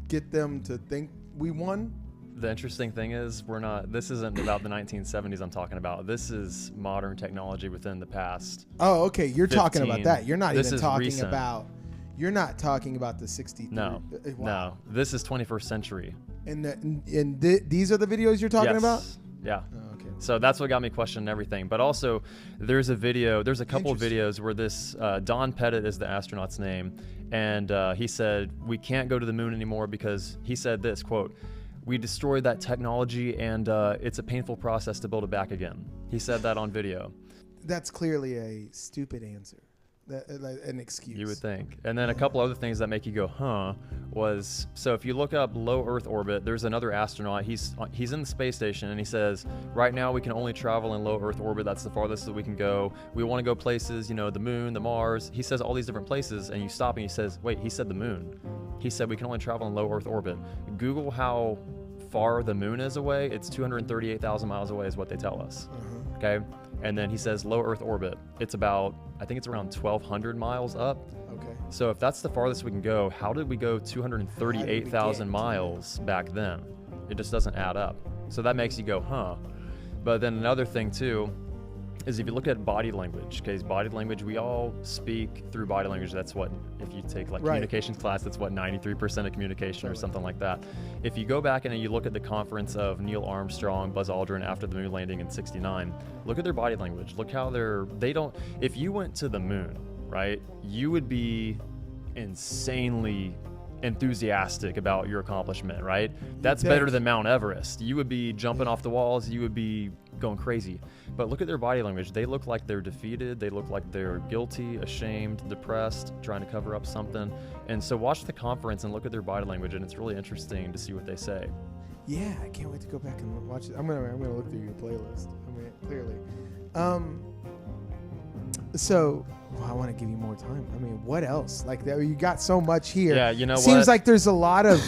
get them to think we won? The interesting thing is this isn't about the 1970s I'm talking about. This is modern technology within the past. Oh, okay. You're talking about that. You're not even talking recent. about... You're not talking about the 63. No, no. This is 21st century. And these are the videos you're talking about? Yeah. Oh, okay. So that's what got me questioning everything. But also, there's a couple of videos where this Don Pettit is the astronaut's name, and he said we can't go to the moon anymore because he said this, quote, "We destroyed that technology, and it's a painful process to build it back again." He said that on video. That's clearly a stupid answer. An excuse. You would think. And then a couple other things that make you go, huh, was, so if you look up low Earth orbit, there's another astronaut. He's in the space station, and he says, right now we can only travel in low Earth orbit. That's the farthest that we can go. We want to go places, the moon, the Mars. He says all these different places, and you stop and he says, wait, he said the moon. He said we can only travel in low Earth orbit. Google how far the moon is away. It's 238,000 miles away is what they tell us. Okay? And then he says low Earth orbit. It's about, I think it's around 1,200 miles up. Okay. So if that's the farthest we can go, how did we go 238,000 miles back then? It just doesn't add up. So that makes you go, huh? But then another thing too is if you look at body language, okay, body language, we all speak through body language. That's what, if you take like communications class, that's what 93% of communication or something like that. If you go back and you look at the conference of Neil Armstrong, Buzz Aldrin after the moon landing in '69, look at their body language. Look how if you went to the moon, right, you would be insanely enthusiastic about your accomplishment, right? That's better than Mount Everest. You would be jumping off the walls. You would be going crazy. But look at their body language. They look like they're defeated. They look like they're guilty, ashamed, depressed, trying to cover up something. And so watch the conference and look at their body language, and it's really interesting to see what they say. Yeah, I can't wait to go back and watch it. I'm gonna look through your playlist. I mean, clearly. So, I want to give you more time. I mean, what else? Like, you got so much here. Yeah, you know what? Seems like there's a lot of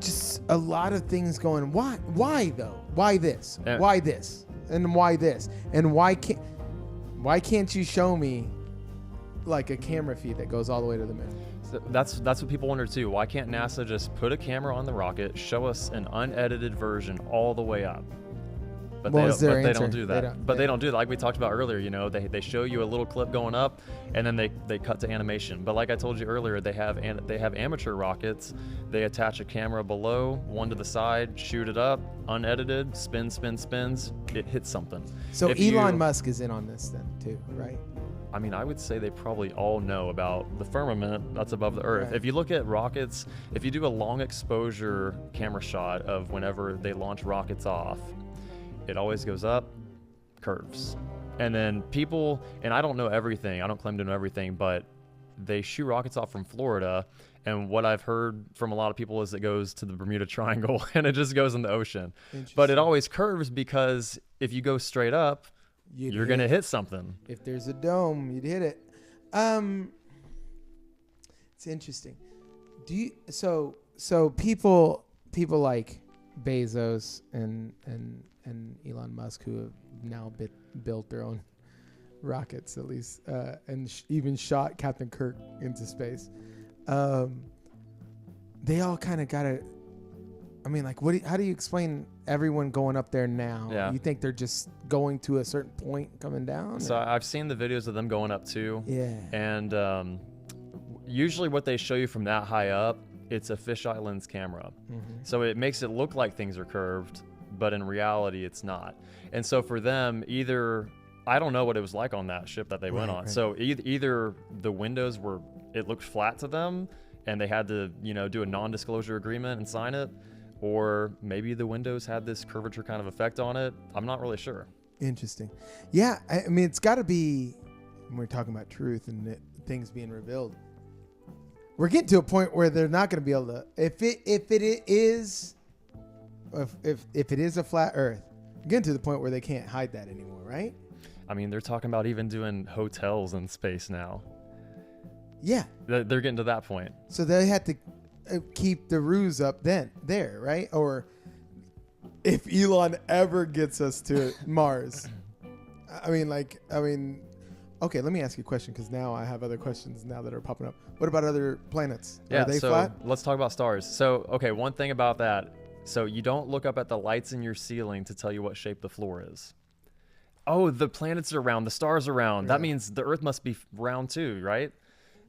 just a lot of things going. Why though? Why this? Why this? And why this? And why can't you show me like a camera feed that goes all the way to the moon? So that's what people wonder too. Why can't NASA just put a camera on the rocket, show us an unedited version all the way up? But they don't do that. They don't do that. Like we talked about earlier, you know, they show you a little clip going up, and then they cut to animation. But like I told you earlier, they have amateur rockets. They attach a camera below, one to the side, shoot it up, unedited, spins, it hits something. So Elon Musk is in on this then too, right? I mean, I would say they probably all know about the firmament that's above the Earth. Right. If you look at rockets, if you do a long exposure camera shot of whenever they launch rockets off, it always goes up, curves. And then people, and I don't know everything, I don't claim to know everything, but they shoot rockets off from Florida, and what I've heard from a lot of people is it goes to the Bermuda Triangle and it just goes in the ocean. But it always curves because if you go straight up, you're going to hit something. If there's a dome, you'd hit it. It's interesting. So people like Bezos and Elon Musk, who have now built their own rockets, at least, and even shot Captain Kirk into space. They all kind of got to. I mean, like, how do you explain everyone going up there now? Yeah. You think they're just going to a certain point, coming down? So I've seen the videos of them going up too. Yeah. And usually, what they show you from that high up, it's a fisheye lens camera. Mm-hmm. So it makes it look like things are curved, but in reality, it's not. And so for them, I don't know what it was like on that ship that they went on. Right. So either the windows it looked flat to them, and they had to, do a non-disclosure agreement and sign it, or maybe the windows had this curvature kind of effect on it. I'm not really sure. Interesting. Yeah, I mean, it's got to be, when we're talking about truth and things being revealed, we're getting to a point where they're not going to be able to, if it is a flat Earth, we're getting to the point where they can't hide that anymore, right? I mean, they're talking about even doing hotels in space now. Yeah. They're getting to that point. So they had to keep the ruse up there, right? Or if Elon ever gets us to Mars, okay, let me ask you a question, because now I have other questions now that are popping up. What about other planets? Yeah, are they flat? Let's talk about stars. So, okay, one thing about that. So you don't look up at the lights in your ceiling to tell you what shape the floor is. Oh, the planets are round, the stars are round. That means the Earth must be round too, right?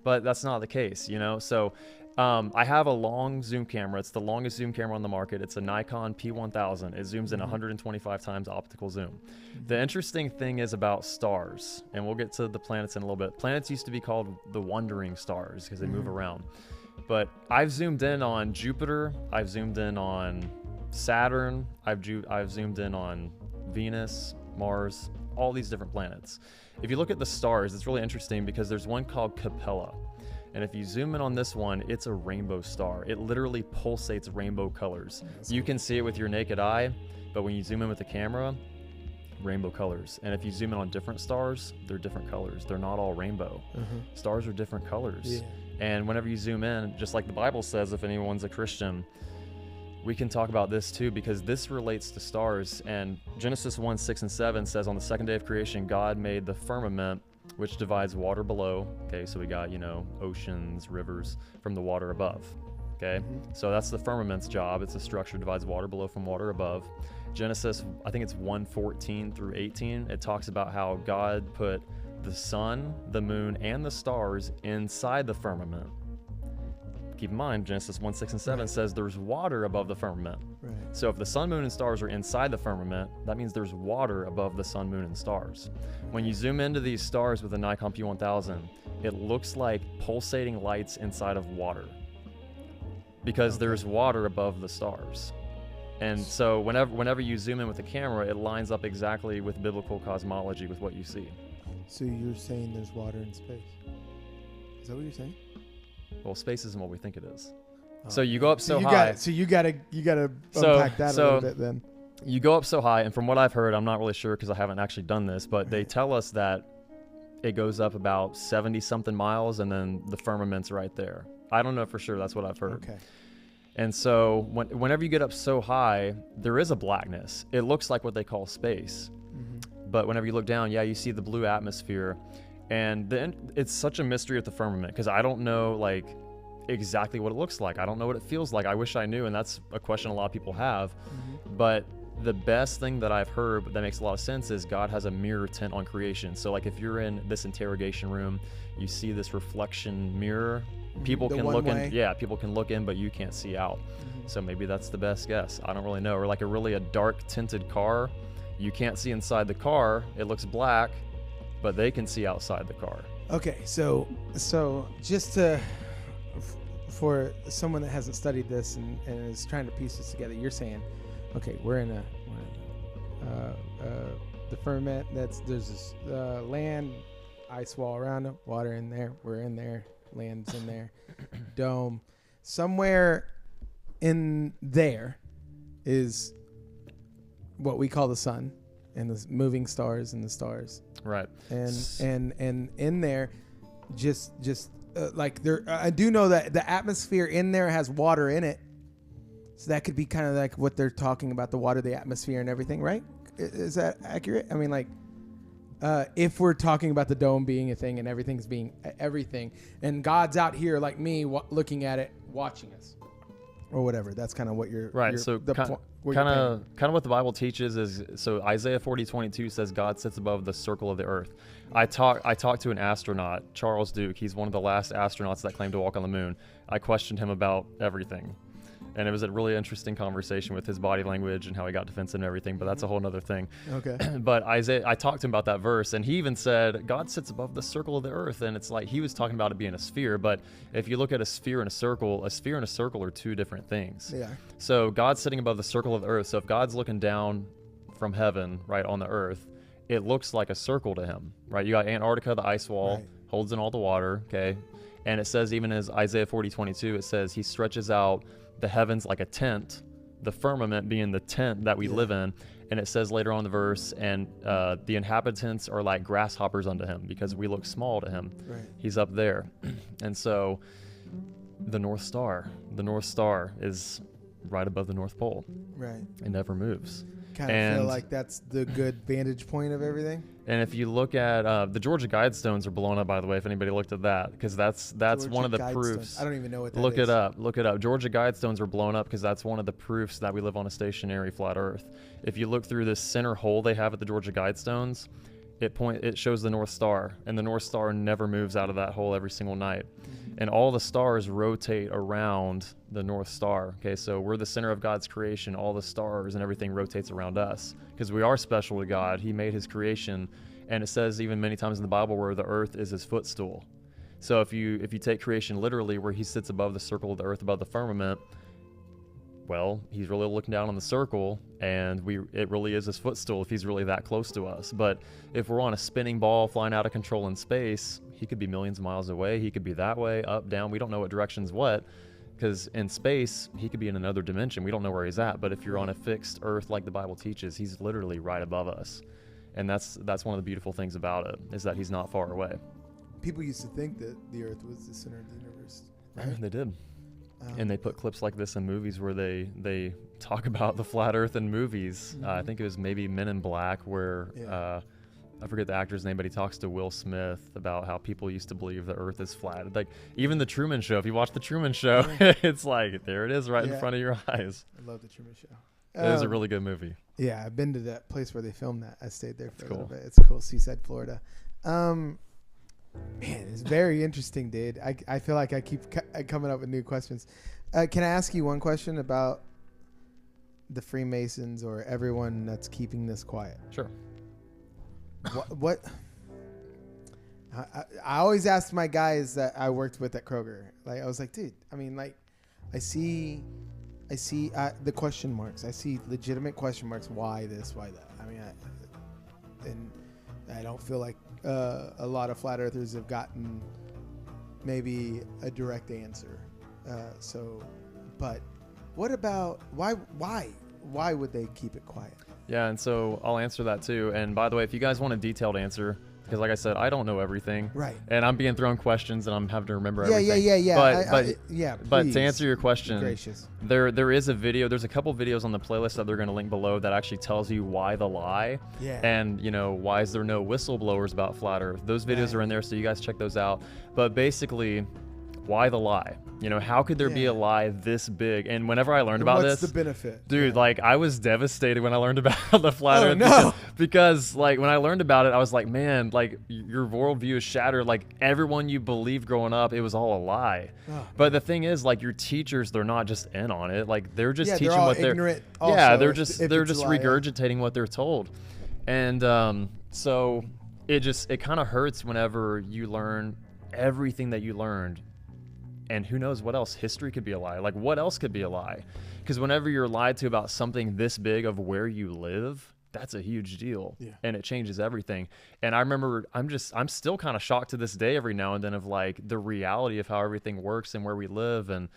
But that's not the case, So I have a long zoom camera. It's the longest zoom camera on the market. It's a Nikon P1000. It zooms in 125 times optical zoom. The interesting thing is about stars, and we'll get to the planets in a little bit. Planets used to be called the wandering stars because they move around. But I've zoomed in on Jupiter. I've zoomed in on Saturn. I've zoomed in on Venus, Mars, all these different planets. If you look at the stars, it's really interesting because there's one called Capella. And if you zoom in on this one, it's a rainbow star. It literally pulsates rainbow colors. You can see it with your naked eye, but when you zoom in with the camera, rainbow colors. And if you zoom in on different stars, they're different colors. They're not all rainbow. Stars are different colors. Yeah. And whenever you zoom in, just like the Bible says, if anyone's a Christian, we can talk about this too, because this relates to stars. And Genesis 1:6 and 7 says, on the second day of creation, God made the firmament which divides water below. Okay, so we got, oceans, rivers from the water above. Okay, so that's the firmament's job. It's a structure divides water below from water above. Genesis, I think it's 1:14 through 18. It talks about how God put the sun, the moon, and the stars inside the firmament. Keep in mind, Genesis 1:6 and 7 says there's water above the firmament. Right. So if the sun, moon, and stars are inside the firmament, that means there's water above the sun, moon, and stars. When you zoom into these stars with the Nikon P1000, it looks like pulsating lights inside of water because there's water above the stars. And so whenever you zoom in with the camera, it lines up exactly with biblical cosmology with what you see. So you're saying there's water in space? Is that what you're saying? Well, space isn't what we think it is. Oh. So you go up so you high. you gotta unpack that a little bit then. You go up so high, and from what I've heard, I'm not really sure because I haven't actually done this, but they tell us that it goes up about 70-something miles, and then the firmament's right there. I don't know for sure. That's what I've heard. Okay. And so whenever you get up so high, there is a blackness. It looks like what they call space. But whenever you look down, you see the blue atmosphere. And then it's such a mystery with the firmament because I don't know exactly what it looks like. I don't know what it feels like. I wish I knew, and that's a question a lot of people have. But the best thing that I've heard that makes a lot of sense is God has a mirror tint on creation. So like if you're in this interrogation room, you see this reflection mirror. People can look in. Yeah, people can look in, but you can't see out. So maybe that's the best guess. I don't really know. Or like a dark tinted car, you can't see inside the car. It looks black, but they can see outside the car. Okay, so just for someone that hasn't studied this and is trying to piece this together, you're saying, okay, we're in the firmament. There's this land, ice wall around it, water in there. We're in there. Land's in there. Dome. Somewhere in there is what we call the sun and the moving stars and the stars. Right. And in there, just like there, I do know that the atmosphere in there has water in it. So that could be kind of like what they're talking about, the water, the atmosphere and everything, right? Is that accurate? I mean, like, if we're talking about the dome being a thing and everything's being everything, and God's out here like me looking at it, watching us, or whatever. That's kind of what you're right. So kind of what the Bible teaches is, so Isaiah 40:22 says God sits above the circle of the earth. I talked to an astronaut, Charles Duke. He's one of the last astronauts that claimed to walk on the moon. I questioned him about everything. And it was a really interesting conversation with his body language and how he got defensive and everything, but that's a whole nother thing. Okay. But I talked to him about that verse, and he even said, God sits above the circle of the earth. And it's like, he was talking about it being a sphere, but if you look at a sphere and a circle are two different things. Yeah. So God's sitting above the circle of the earth. So if God's looking down from heaven, right, on the earth, it looks like a circle to him, right? You got Antarctica, the ice wall, holds in all the water, okay? And it says, even as Isaiah 40:22, it says he stretches out the heavens like a tent, the firmament being the tent that we live in. And it says later on in the verse, and the inhabitants are like grasshoppers unto him because we look small to him. Right. He's up there. And so the North Star is right above the North Pole. Right. It never moves. Kind of feel like that's the good vantage point of everything. And if you look at the Georgia Guidestones are blown up, by the way, if anybody looked at that, because that's Georgia one of the proofs. I don't even know what that is. Look it up. Georgia Guidestones are blown up because that's one of the proofs that we live on a stationary flat Earth. If you look through this center hole they have at the Georgia Guidestones, it shows the North Star, and the North Star never moves out of that hole every single night. And all the stars rotate around the North Star. Okay, so we're the center of God's creation. All the stars and everything rotates around us because we are special to God. He made his creation, and it says even many times in the Bible where the earth is his footstool. So if you take creation literally, where he sits above the circle of the earth, above the firmament, well, he's really looking down on the circle, and it really is his footstool if he's really that close to us. But if we're on a spinning ball flying out of control in space, he could be millions of miles away. He could be that way, up, down. We don't know what direction's what, because in space, he could be in another dimension. We don't know where he's at. But if you're on a fixed earth like the Bible teaches, he's literally right above us. And that's one of the beautiful things about it, is that he's not far away. People used to think that the earth was the center of the universe. Right? They did. And they put clips like this in movies where they talk about the flat earth in movies. I think it was maybe Men in Black, where I forget the actor's name, but he talks to Will Smith about how people used to believe the Earth is flat. Like even the Truman Show. If you watch the Truman Show, it's like there it is, right in front of your eyes. I love the Truman Show. It is a really good movie. Yeah, I've been to that place where they filmed that. I stayed there for a little cool. bit. It's cool, Seaside, Florida. Man, it's very interesting, dude. I feel like I keep coming up with new questions. Can I ask you one question about the Freemasons or everyone that's keeping this quiet? Sure. What I always ask my guys that I worked with at Kroger. Like I was like, dude, I mean, like, I see the question marks. I see legitimate question marks. Why this? Why that? I mean, I don't feel like a lot of flat earthers have gotten maybe a direct answer. But what about why would they keep it quiet? Yeah, and so I'll answer that too. And by the way, if you guys want a detailed answer, because like I said, I don't know everything. Right. And I'm being thrown questions and I'm having to remember everything. Yeah. But to answer your question, gracious. There is a video. There's a couple videos on the playlist that they're going to link below that actually tells you why the lie. Yeah. And why is there no whistleblowers about flat Earth? Those videos are in there, so you guys check those out. But basically, why the lie? How could there be a lie this big? And whenever I learned about this, what's the benefit? Dude, like I was devastated when I learned about the flat Earth. Because like when I learned about it, I was like, man, like your worldview is shattered. Like everyone you believed growing up, it was all a lie. But the thing is, like your teachers, they're not just in on it. Like they're just teaching what they're ignorant. They're just regurgitating what they're told. And so it kind of hurts whenever you learn everything that you learned. And who knows what else? History could be a lie. Like what else could be a lie? Because whenever you're lied to about something this big of where you live, that's a huge deal. Yeah. And it changes everything. And I remember I'm still kind of shocked to this day every now and then of like the reality of how everything works and where we live. And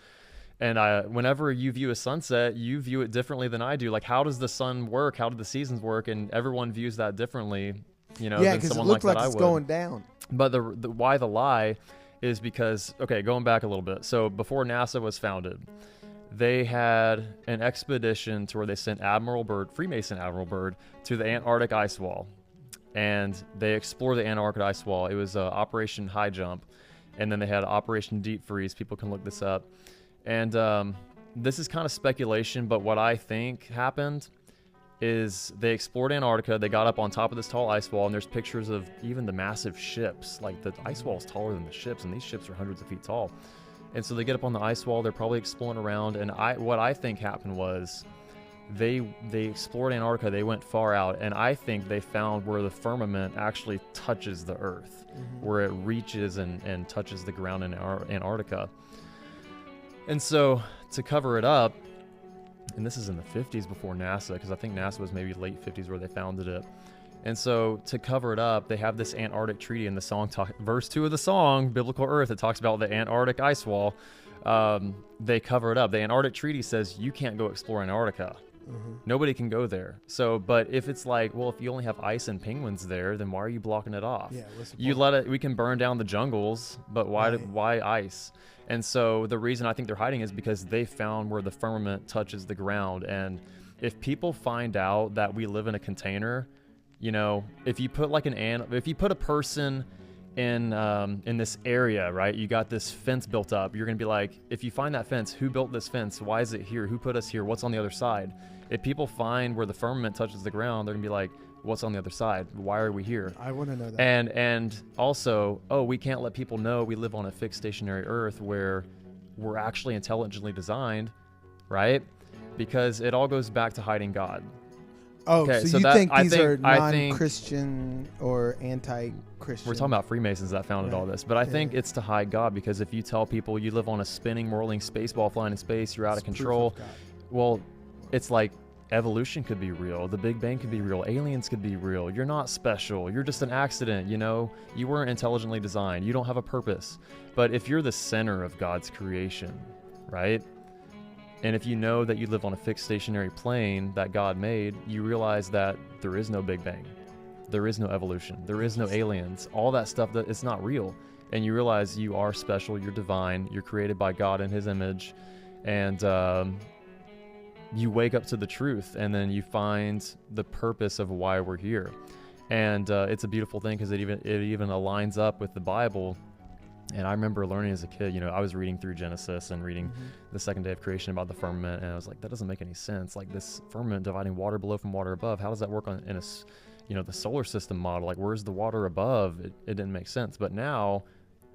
whenever you view a sunset, you view it differently than I do. Like how does the sun work? How do the seasons work? And everyone views that differently, than someone it looked like like that it's I would. going down. But the why the lie is because, going back a little bit. So before NASA was founded, they had an expedition to where they sent Freemason Admiral Byrd, to the Antarctic ice wall. And they explored the Antarctic ice wall. It was Operation High Jump. And then they had Operation Deep Freeze. People can look this up. And this is kind of speculation, but what I think happened is they explored Antarctica, they got up on top of this tall ice wall, and there's pictures of even the massive ships. Like the ice wall is taller than the ships, and these ships are hundreds of feet tall. And so they get up on the ice wall, they're probably exploring around, and what I think happened was they explored Antarctica, they went far out, and I think they found where the firmament actually touches the Earth, where it reaches and touches the ground in Antarctica. And so to cover it up, and this is in the 50s before NASA, because I think NASA was maybe late 50s where they founded it. And so to cover it up, they have this Antarctic treaty in the song, verse 2 of the song, Biblical Earth, it talks about the Antarctic ice wall. They cover it up. The Antarctic treaty says you can't go explore Antarctica. Nobody can go there. So, but if it's like, well, if you only have ice and penguins there, then why are you blocking it off? Yeah, we can burn down the jungles, but why ice? And so the reason I think they're hiding is because they found where the firmament touches the ground. And if people find out that we live in a container, if you put if you put a person in this area, right, you got this fence built up, you're gonna be like, if you find that fence, who built this fence? Why is it here? Who put us here? What's on the other side? If people find where the firmament touches the ground, they're gonna be like, what's on the other side? Why are we here? I want to know that. And also, we can't let people know we live on a fixed stationary Earth where we're actually intelligently designed, right? Because it all goes back to hiding God. Oh, okay, so you think these are non-Christian or anti-Christian? We're talking about Freemasons that founded all this, but I think it's to hide God, because if you tell people you live on a spinning, whirling space ball flying in space, you're out of control. Well, it's like evolution could be real, the Big Bang could be real, aliens could be real, you're not special, you're just an accident, you weren't intelligently designed, you don't have a purpose. But if you're the center of God's creation, right, and if you know that you live on a fixed stationary plane that God made, you realize that there is no Big Bang, there is no evolution, there is no aliens, all that stuff, that it's not real. And you realize you are special, you're divine, you're created by God in his image, and you wake up to the truth, and then you find the purpose of why we're here. And it's a beautiful thing because it even aligns up with the Bible. And I remember learning as a kid, you know, I was reading through Genesis and reading the second day of creation about the firmament, and I was like, that doesn't make any sense. Like, this firmament dividing water below from water above, how does that work in the solar system model? Like, where's the water above? It didn't make sense. But now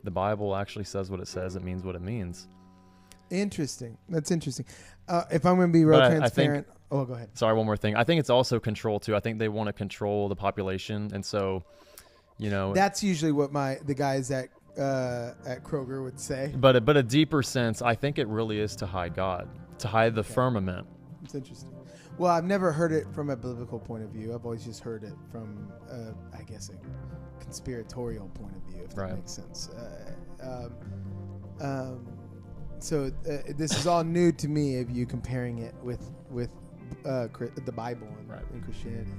the Bible actually says what it says. It means what it means. Interesting. That's interesting. If I'm going to be real transparent. Go ahead. Sorry, one more thing. I think it's also control too. I think they want to control the population, and so, you know, that's usually what the guys at Kroger would say. But a deeper sense, I think it really is to hide God, to hide the firmament. It's interesting. Well, I've never heard it from a biblical point of view. I've always just heard it from, I guess, a conspiratorial point of view, if that makes sense. So this is all new to me of you comparing it with the Bible and Christianity,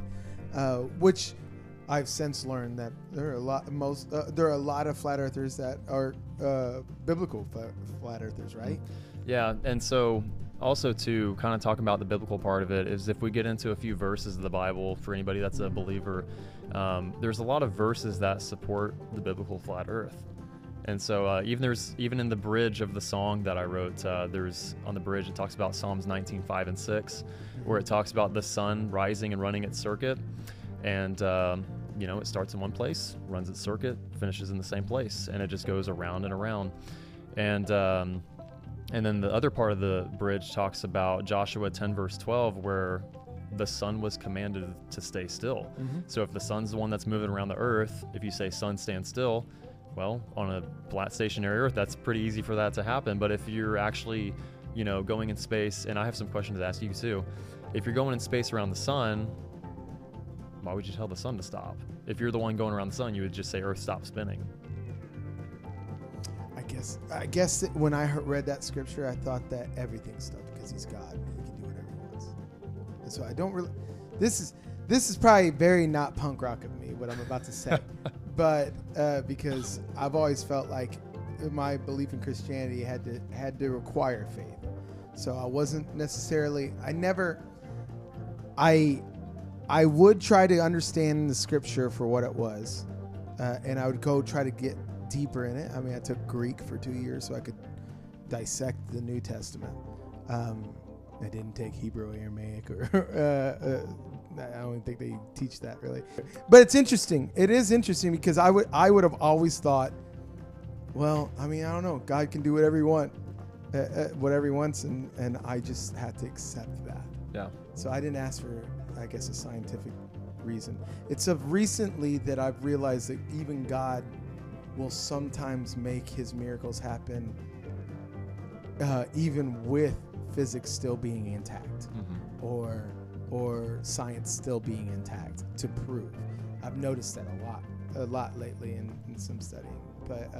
which I've since learned that there are a lot of flat earthers that are biblical flat earthers, right? Yeah, and so also to kind of talk about the biblical part of it is if we get into a few verses of the Bible for anybody that's a believer, there's a lot of verses that support the biblical flat earth. And so even in the bridge of the song that I wrote, there's on the bridge, it talks about Psalms 19:5 and 6, where it talks about the sun rising and running its circuit. And, it starts in one place, runs its circuit, finishes in the same place, and it just goes around and around. And then the other part of the bridge talks about Joshua 10 verse 12, where the sun was commanded to stay still. So if the sun's the one that's moving around the earth, if you say sun stand still, well, on a flat stationary earth, that's pretty easy for that to happen. But if you're actually, going in space, and I have some questions to ask you too, if you're going in space around the sun, why would you tell the sun to stop? If you're the one going around the sun, you would just say Earth stop spinning. I guess that when I read that scripture, I thought that everything stopped because he's God and he can do whatever he wants. And so I don't really. This is probably very not punk rock of me, what I'm about to say, but because I've always felt like my belief in Christianity had to require faith. So I wasn't necessarily. I would try to understand the scripture for what it was, and I would go try to get deeper in it. I mean, I took Greek for 2 years so I could dissect the New Testament. I didn't take Hebrew, Aramaic, or I don't think they teach that really. But it's interesting. It is interesting because I would have always thought, well, I mean, I don't know. God can do whatever he wants, and I just had to accept that. Yeah. So I didn't ask for, I guess, a scientific reason. It's of recently that I've realized that even God will sometimes make his miracles happen even with physics still being intact, or science still being intact to prove. I've noticed that a lot lately in some studying. But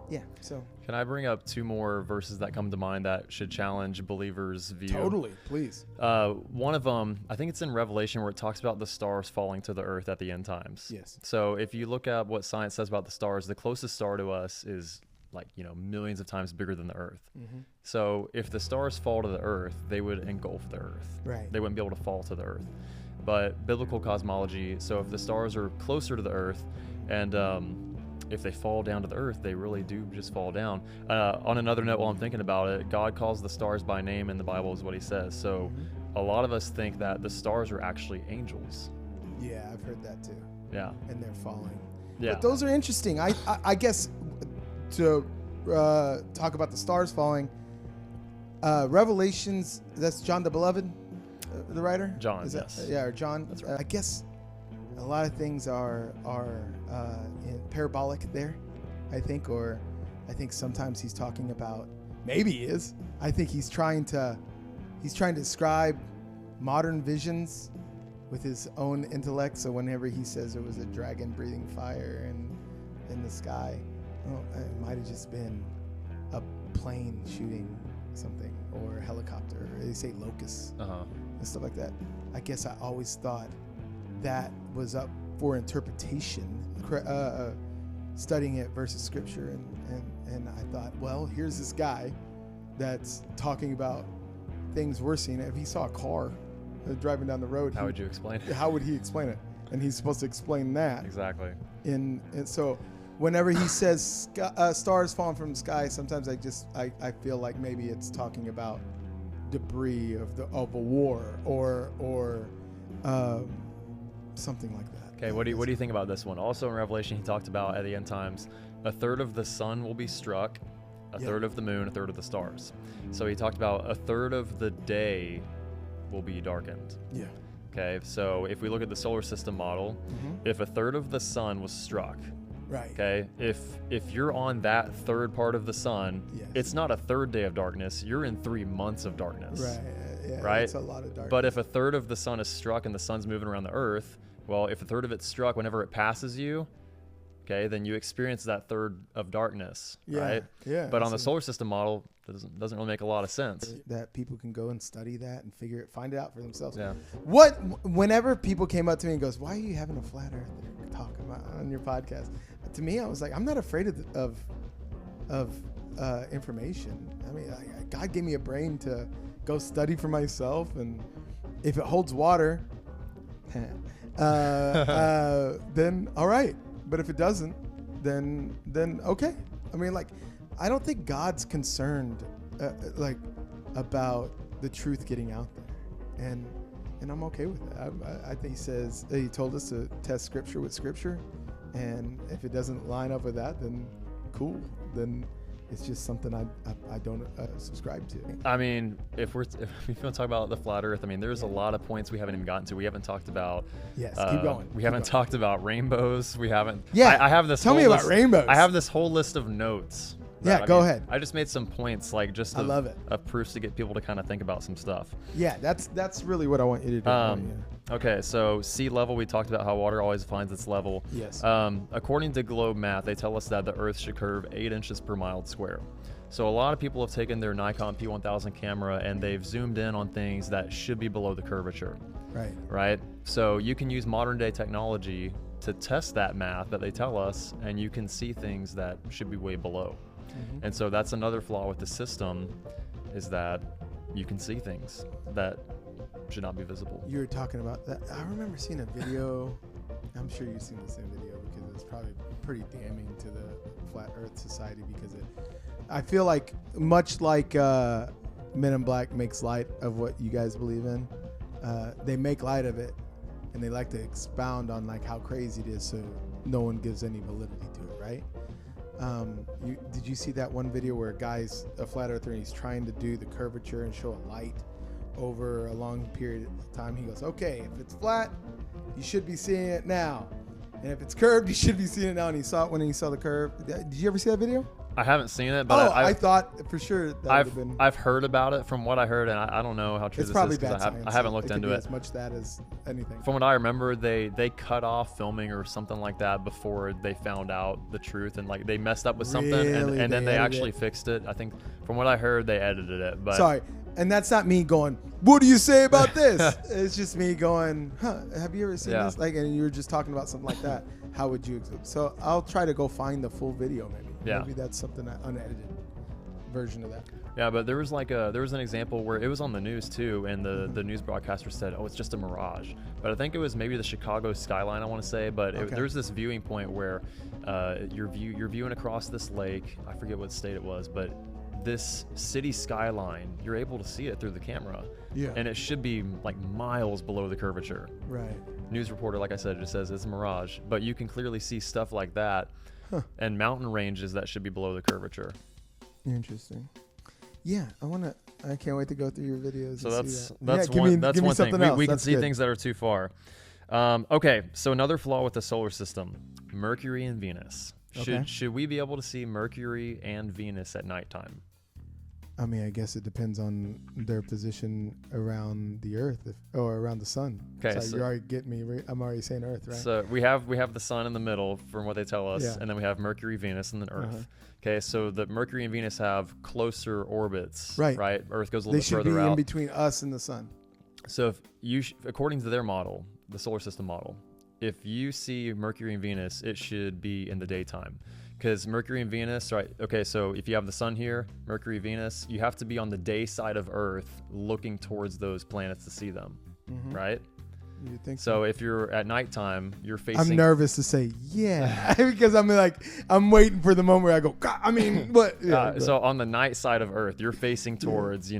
yeah, so. Can I bring up two more verses that come to mind that should challenge believers' view? Totally, please. One of them, I think it's in Revelation, where it talks about the stars falling to the earth at the end times. Yes. So if you look at what science says about the stars, the closest star to us is millions of times bigger than the earth. So if the stars fall to the earth, they would engulf the earth. Right. They wouldn't be able to fall to the earth. But biblical cosmology, so if the stars are closer to the earth, and if they fall down to the earth, they really do just fall down. On another note, while I'm thinking about it, God calls the stars by name in the Bible is what he says. So a lot of us think that the stars are actually angels. Yeah, I've heard that too. Yeah. And they're falling. Yeah. But those are interesting. I guess to talk about the stars falling, Revelations, that's John the Beloved, the writer? John, is yes. That, yeah, or John. That's right. I guess a lot of things are parabolic there, I think, or I think sometimes he's talking about, maybe he is. I think he's trying to describe modern visions with his own intellect. So whenever he says there was a dragon breathing fire in the sky, it might have just been a plane shooting something, or a helicopter, or they say locusts and stuff like that. I guess I always thought that was up for interpretation, studying it versus scripture, and I thought, well, here's this guy that's talking about things we're seeing. If he saw a car driving down the road, how would you explain it? How would he explain it? and he's supposed to explain that. Exactly. And so whenever he says stars falling from the sky, sometimes I feel like maybe it's talking about debris of a war or something like that. Okay, what do you think about this one? Also in Revelation, he talked about at the end times, a third of the sun will be struck, a third of the moon, a third of the stars. So he talked about a third of the day will be darkened. Yeah. Okay, so if we look at the solar system model, if a third of the sun was struck, Right. okay, if you're on that third part of the sun, Yes. it's not a third day of darkness, you're in 3 months of darkness. Right. Yeah. Right? It's a lot of darkness. But if a third of the sun is struck and the sun's moving around the earth, well, if a third of it's struck whenever it passes you, okay, then you experience that third of darkness, right? Yeah. But on the solar system model, doesn't really make a lot of sense. that people can go and study that and find it out for themselves. Yeah. Whenever people came up to me and goes, "Why are you having a flat earther talk on your podcast?" To me, I was like, I'm not afraid of information. I mean, God gave me a brain to go study for myself, and if it holds water, then all right. But if it doesn't, then okay. I mean, like, I don't think God's concerned about the truth getting out there, and I'm okay with it. I think he told us to test Scripture with Scripture, and if it doesn't line up with that, then cool. Then it's just something I don't subscribe to. I mean, if we want to talk about the flat Earth, I mean, there's a lot of points we haven't even gotten to. We haven't talked about. Yes, keep going. We haven't talked about rainbows. We haven't. Yeah, I have this. Tell me about rainbows. I have this whole list of notes. Yeah, go ahead. I just made some points, like just I love it. Of proofs to get people to kind of think about some stuff. Yeah, that's really what I want you to do. Okay, so sea level, we talked about how water always finds its level. Yes. According to Globe Math, they tell us that the Earth should curve 8 inches per mile square. So a lot of people have taken their Nikon P1000 camera and they've zoomed in on things that should be below the curvature. Right. Right? So you can use modern day technology to test that math that they tell us, and you can see things that should be way below. Mm-hmm. And so that's another flaw with the system, is that you can see things that should not be visible. You were talking about that. I remember seeing a video. I'm sure you've seen the same video because it's probably pretty damning to the Flat Earth Society, because I feel like, much like Men in Black makes light of what you guys believe in, they make light of it, and they like to expound on like how crazy it is, so no one gives any validity to it, right? Did you see that one video where a flat earther, and he's trying to do the curvature and show a light over a long period of time? He goes, okay, if it's flat, you should be seeing it now, and if it's curved, you should be seeing it now. And he saw it when he saw the curve. Did you ever see that video? I haven't seen it, but I thought for sure that would have been. I've heard about it from what I heard, and I don't know how true It's this probably is because bad science. I haven't looked into it. As much that as anything. From what I remember, they cut off filming or something like that before they found out the truth, and like they messed up with something, Really? and then they actually edited fixed it. I think from what I heard, they edited it. But Sorry. And that's not me going, what do you say about this? It's just me going, have you ever seen this? Like, and you were just talking about something like that. How would you? So I'll try to go find the full video, maybe. Yeah. Maybe that's something, unedited version of that. Yeah, but there was an example where it was on the news too, and the news broadcaster said, "Oh, it's just a mirage." But I think it was maybe the Chicago skyline, I want to say. But there's this viewing point where you're viewing across this lake. I forget what state it was, but this city skyline, you're able to see it through the camera. Yeah. And it should be like miles below the curvature. Right. News reporter, like I said, just says it's a mirage, but you can clearly see stuff like that, and mountain ranges that should be below the curvature. Interesting. Yeah, I can't wait to go through your videos. So and that's see that's that. one that's give me one thing. something else. We can That's see good. things that are too far. Okay, so another flaw with the solar system: Mercury and Venus. Should we be able to see Mercury and Venus at nighttime? I mean, I guess it depends on their position around the Earth or around the sun. Okay, so you already get me. I'm already saying Earth, right? So we have the sun in the middle, from what they tell us, Yeah. and then we have Mercury, Venus, and then Earth. Uh-huh. Okay, so the Mercury and Venus have closer orbits, Right. Right. Earth goes a They little bit should be further out. in between us and the sun. So if according to their model, the solar system model, if you see Mercury and Venus, it should be in the daytime. Because Mercury and Venus, right? Okay, so if you have the sun here, Mercury, Venus, you have to be on the day side of Earth looking towards those planets to see them, right? You think So if you're at nighttime, you're facing. I'm nervous to say yeah because I'm waiting for the moment where I go. God, I mean, what? Yeah, So on the night side of Earth, you're facing towards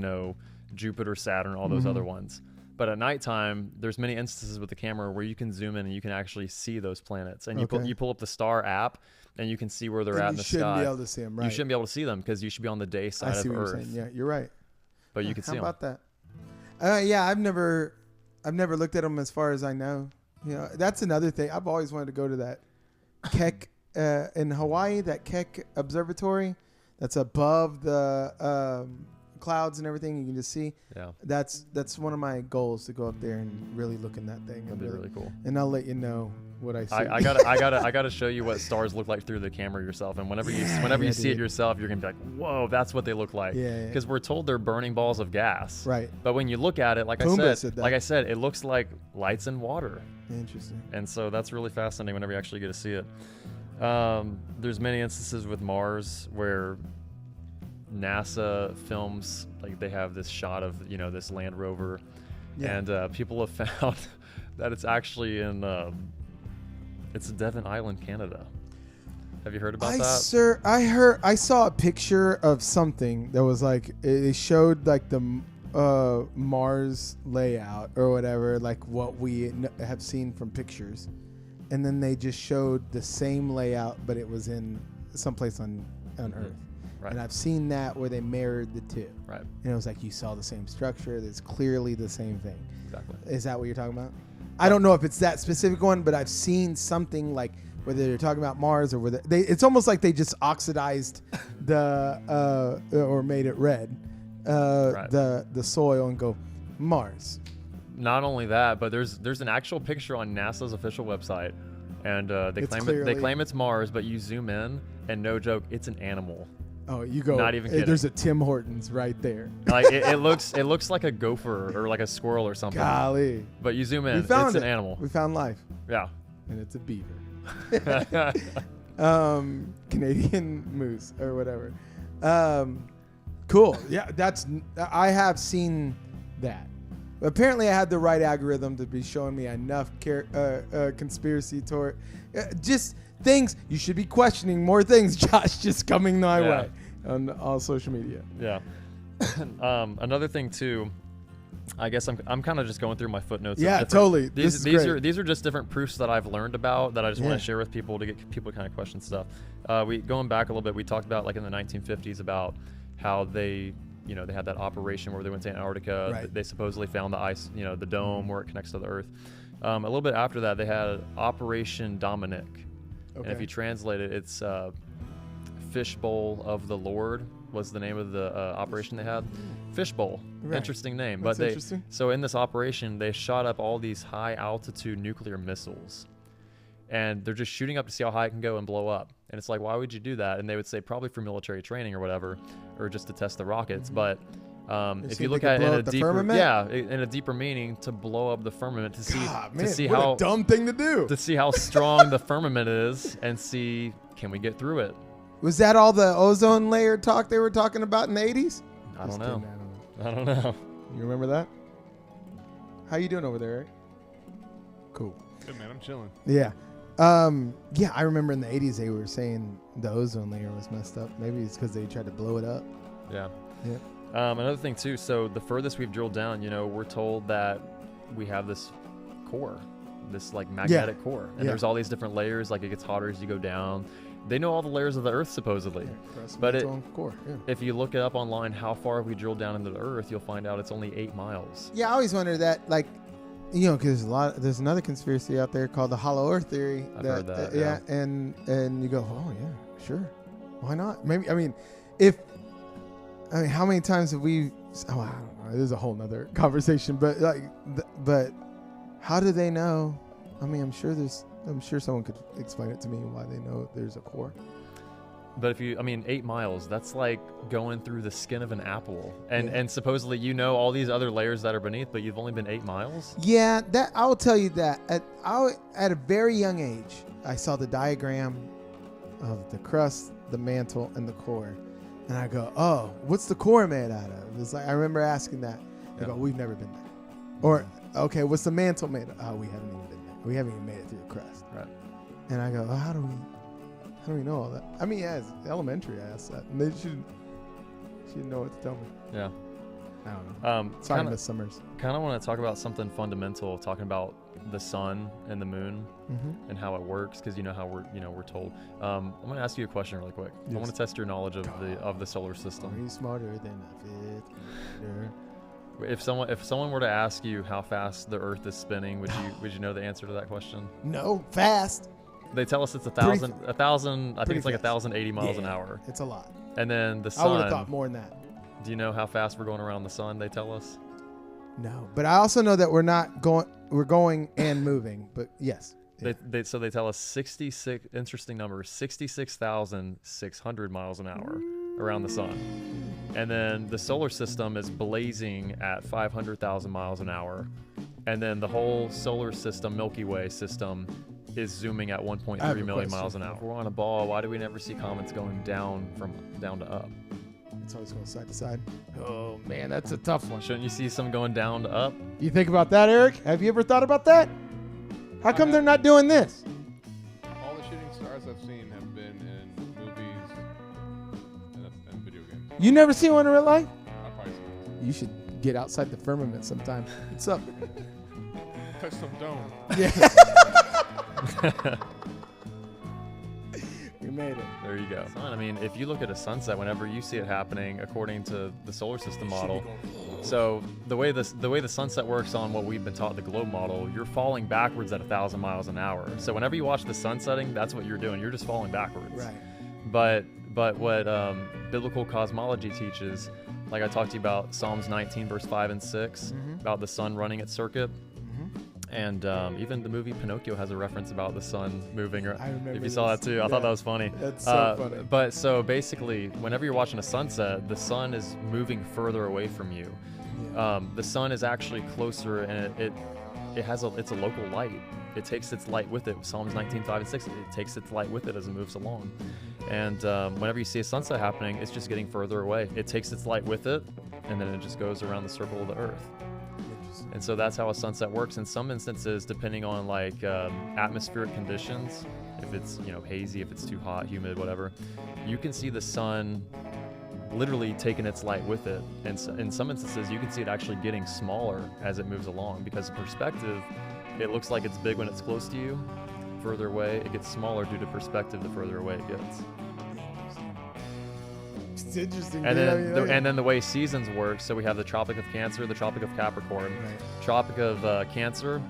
Jupiter, Saturn, all those other ones. But at nighttime, there's many instances with the camera where you can zoom in and you can actually see those planets. And you pull up the Star app and you can see where they're at in the sky. You shouldn't be able to see them, right? You shouldn't be able to see them because you should be on the day side of Earth. You're saying. Yeah, you're right. But you can see them. How about that? Yeah, I've never looked at them as far as I know. That's another thing. I've always wanted to go to that Keck in Hawaii, that Keck Observatory that's above the clouds and everything. You can just see. Yeah. That's one of my goals, to go up there and really look in that thing. That'd be really cool. And I'll let you know what I see. I gotta show you what stars look like through the camera yourself. And whenever you see it yourself, you're gonna be like, whoa, that's what they look like. Yeah. Because we're told they're burning balls of gas. Right. But when you look at it, like I said, it looks like lights in water. Interesting. And so that's really fascinating whenever you actually get to see it. There's many instances with Mars where NASA films, like they have this shot of this land rover, and people have found that it's actually in it's Devon Island, Canada. Have you heard about that? Sir, I saw a picture of something that was like, it showed like the Mars layout or whatever, like what we have seen from pictures, and then they just showed the same layout, but it was in someplace on Earth. Right. And I've seen that where they mirrored the two. Right. And it was like you saw the same structure. It's clearly the same thing. Exactly. Is that what you're talking about? I don't know if it's that specific one, but I've seen something like whether they're talking about Mars or whether it's almost like they just oxidized the or made it red, the soil, and go Mars. Not only that, but there's an actual picture on NASA's official website, and they claim it's Mars, but you zoom in and no joke, it's an animal. Oh, you go. Not even kidding. There's a Tim Hortons right there. Like it looks like a gopher or like a squirrel or something. Golly. But you zoom in, it's an animal. We found life. Yeah. And it's a beaver. Canadian moose or whatever. Cool. Yeah, I have seen that. Apparently, I had the right algorithm to be showing me enough conspiracy just things you should be questioning. More things, Josh, just coming my way on all social media. Yeah. Another thing too, I guess I'm kind of just going through my footnotes. Yeah, totally. These are just different proofs that I've learned about that I just want to share with people to get people to kind of question stuff. Going back a little bit, we talked about like in the 1950s about how they had that operation where they went to Antarctica. Right. They supposedly found the ice, the dome where it connects to the Earth. A little bit after that, they had Operation Dominic. Okay. And if you translate it, it's Fishbowl of the Lord was the name of the operation they had. Fishbowl, interesting name. That's interesting. So in this operation, they shot up all these high altitude nuclear missiles, and they're just shooting up to see how high it can go and blow up. And it's like, why would you do that? And they would say probably for military training or whatever, or just to test the rockets. But if you look at it in a deeper meaning, to blow up the firmament to see how a dumb thing to do, to see how strong the firmament is, and see can we get through it. Was that all the ozone layer talk they were talking about in the 80s? I don't know. You remember that? How you doing over there, Eric? Cool. Good, man. I'm chilling. Yeah. I remember in the 80s they were saying the ozone layer was messed up. Maybe it's because they tried to blow it up. Yeah. Another thing too, so the furthest we've drilled down, we're told that we have this core, this like magnetic core, and there's all these different layers. Like it gets hotter as you go down. They know all the layers of the Earth supposedly, but if you look it up online, how far we drilled down into the Earth, you'll find out it's only 8 miles. Yeah, I always wondered that, like, because there's another conspiracy out there called the Hollow Earth theory. I've heard that. And you go, oh yeah, sure, why not? Maybe how many times have we? Oh, I don't know. There's a whole nother conversation, but but how do they know? I mean, I'm sure someone could explain it to me why they know there's a core. But 8 miles, that's like going through the skin of an apple. And supposedly all these other layers that are beneath, but you've only been 8 miles? Yeah, that I will tell you that. At a very young age, I saw the diagram of the crust, the mantle, and the core. And I go, oh, what's the core made out of? It's like, I remember asking that. They go, we've never been there. Or, okay, what's the mantle made of? Oh, we haven't even been there. We haven't even made it through the crust. Right. And I go, how do we know all that? I mean, yeah, it's elementary. I asked that. And they should know what to tell me. Yeah. I don't know. Sorry, Miss Summers. Kind of want to talk about something fundamental, talking about the sun and the moon and how it works, because you know how we're told. I'm going to ask you a question really quick. Yes. I want to test your knowledge of the solar system. Are you smarter than a fifth grader? If someone were to ask you how fast the Earth is spinning, would you know the answer to that question? No, fast. They tell us it's 1,000. I think it's like fast. 1,080 miles an hour. It's a lot. And then the I would have sun. thought more than that. Do you know how fast we're going around the sun? They tell us. No, but I also know that we're not going. We're going and moving. But yes. Yeah. So they tell us 66. Interesting number: 66,600 miles an hour around the sun. And then the solar system is blazing at 500,000 miles an hour. And then the whole solar system, Milky Way system, is zooming at 1.3 million miles an hour. If we're on a ball, why do we never see comets going down to up? It's always going side to side. Oh, man, that's a tough one. Shouldn't you see some going down to up? You think about that, Eric? Have you ever thought about that? How come they're not doing this? All the shooting stars I've seen have been in movies and video games. You never seen one in real life? I've probably seen it. You should get outside the firmament sometime. What's up? Touch some dome. Yeah. We made it. There you go. I mean, if you look at a sunset, whenever you see it happening, according to the solar system model, so the way the sunset works on what we've been taught, the globe model, you're falling backwards at 1,000 miles an hour. So whenever you watch the sun setting, that's what you're doing. You're just falling backwards. Right. But what biblical cosmology teaches, like I talked to you about Psalms 19 verse 5 and 6, about the sun running its circuit. And even the movie Pinocchio has a reference about the sun moving. I remember if you saw that too, I thought that was funny. That's so funny. But so basically, whenever you're watching a sunset, the sun is moving further away from you. Yeah. The sun is actually closer, and it's a local light. It takes its light with it. Psalms 19, 5 and 6, it takes its light with it as it moves along. And whenever you see a sunset happening, it's just getting further away. It takes its light with it, and then it just goes around the circle of the earth. And so that's how a sunset works. In some instances, depending on like atmospheric conditions, if it's hazy, if it's too hot, humid, whatever, you can see the sun literally taking its light with it. And so in some instances, you can see it actually getting smaller as it moves along, because in perspective, it looks like it's big when it's close to you. Further away, it gets smaller due to perspective the further away it gets. It's interesting. And then the way seasons work, so we have the Tropic of Cancer, the Tropic of Capricorn. Right. Tropic of Cancer,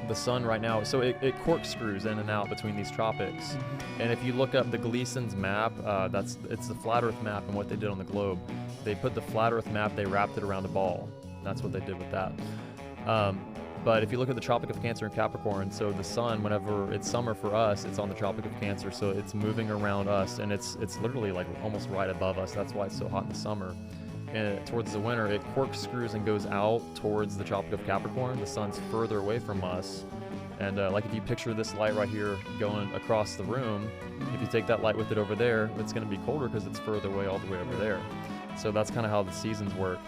the sun right now, so it corkscrews in and out between these tropics. And if you look up the Gleason's map, it's the flat Earth map, and what they did on the globe, they put the flat Earth map, they wrapped it around a ball. That's what they did with that. But if you look at the Tropic of Cancer and Capricorn, so the sun, whenever it's summer for us, it's on the Tropic of Cancer, so it's moving around us, and it's literally like almost right above us. That's why it's so hot in the summer. And towards the winter, it corkscrews and goes out towards the Tropic of Capricorn. The sun's further away from us. And like if you picture this light right here going across the room, if you take that light with it over there, it's going to be colder because it's further away all the way over there. So that's kind of how the seasons work.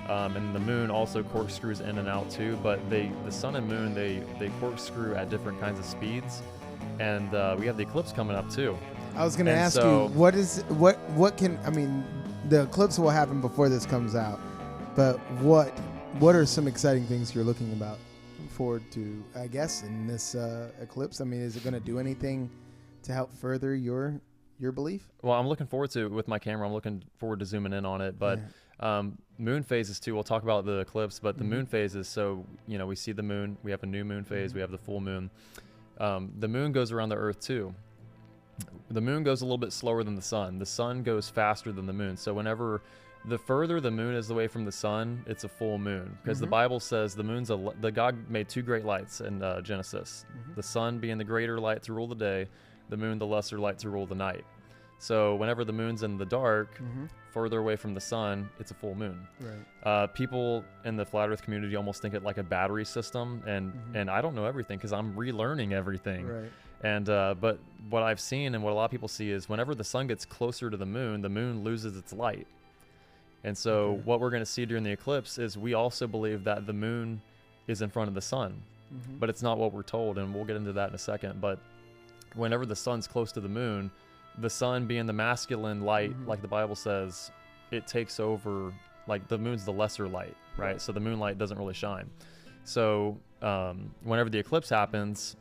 And the moon also corkscrews in and out too, but the sun and moon, they corkscrew at different kinds of speeds. And we have the eclipse coming up too. I was going to ask you, the eclipse will happen before this comes out, but what are some exciting things you're looking forward to, I guess, in this eclipse? I mean, is it going to do anything to help further your belief? Well, I'm looking forward to it with my camera. I'm looking forward to zooming in on it, but moon phases too. We'll talk about the eclipse, but the moon phases. So we see the moon. We have a new moon phase. We have the full moon. The moon goes around the Earth too. The moon goes a little bit slower than the sun. The sun goes faster than the moon. So whenever the further the moon is away from the sun, it's a full moon, because the Bible says the moon's the God made two great lights in Genesis. The sun being the greater light to rule the day, the moon the lesser light to rule the night. So whenever the moon's in the dark, further away from the sun, it's a full moon. Right. People in the flat Earth community almost think it like a battery system, and I don't know everything because I'm relearning everything. Right. And but what I've seen and what a lot of people see is whenever the sun gets closer to the moon loses its light. And so what we're going to see during the eclipse is we also believe that the moon is in front of the sun. But it's not what we're told, and we'll get into that in a second. But whenever the sun's close to the moon, the sun being the masculine light, like the Bible says, it takes over. Like the moon's the lesser light, right? So the moonlight doesn't really shine. So whenever the eclipse happens,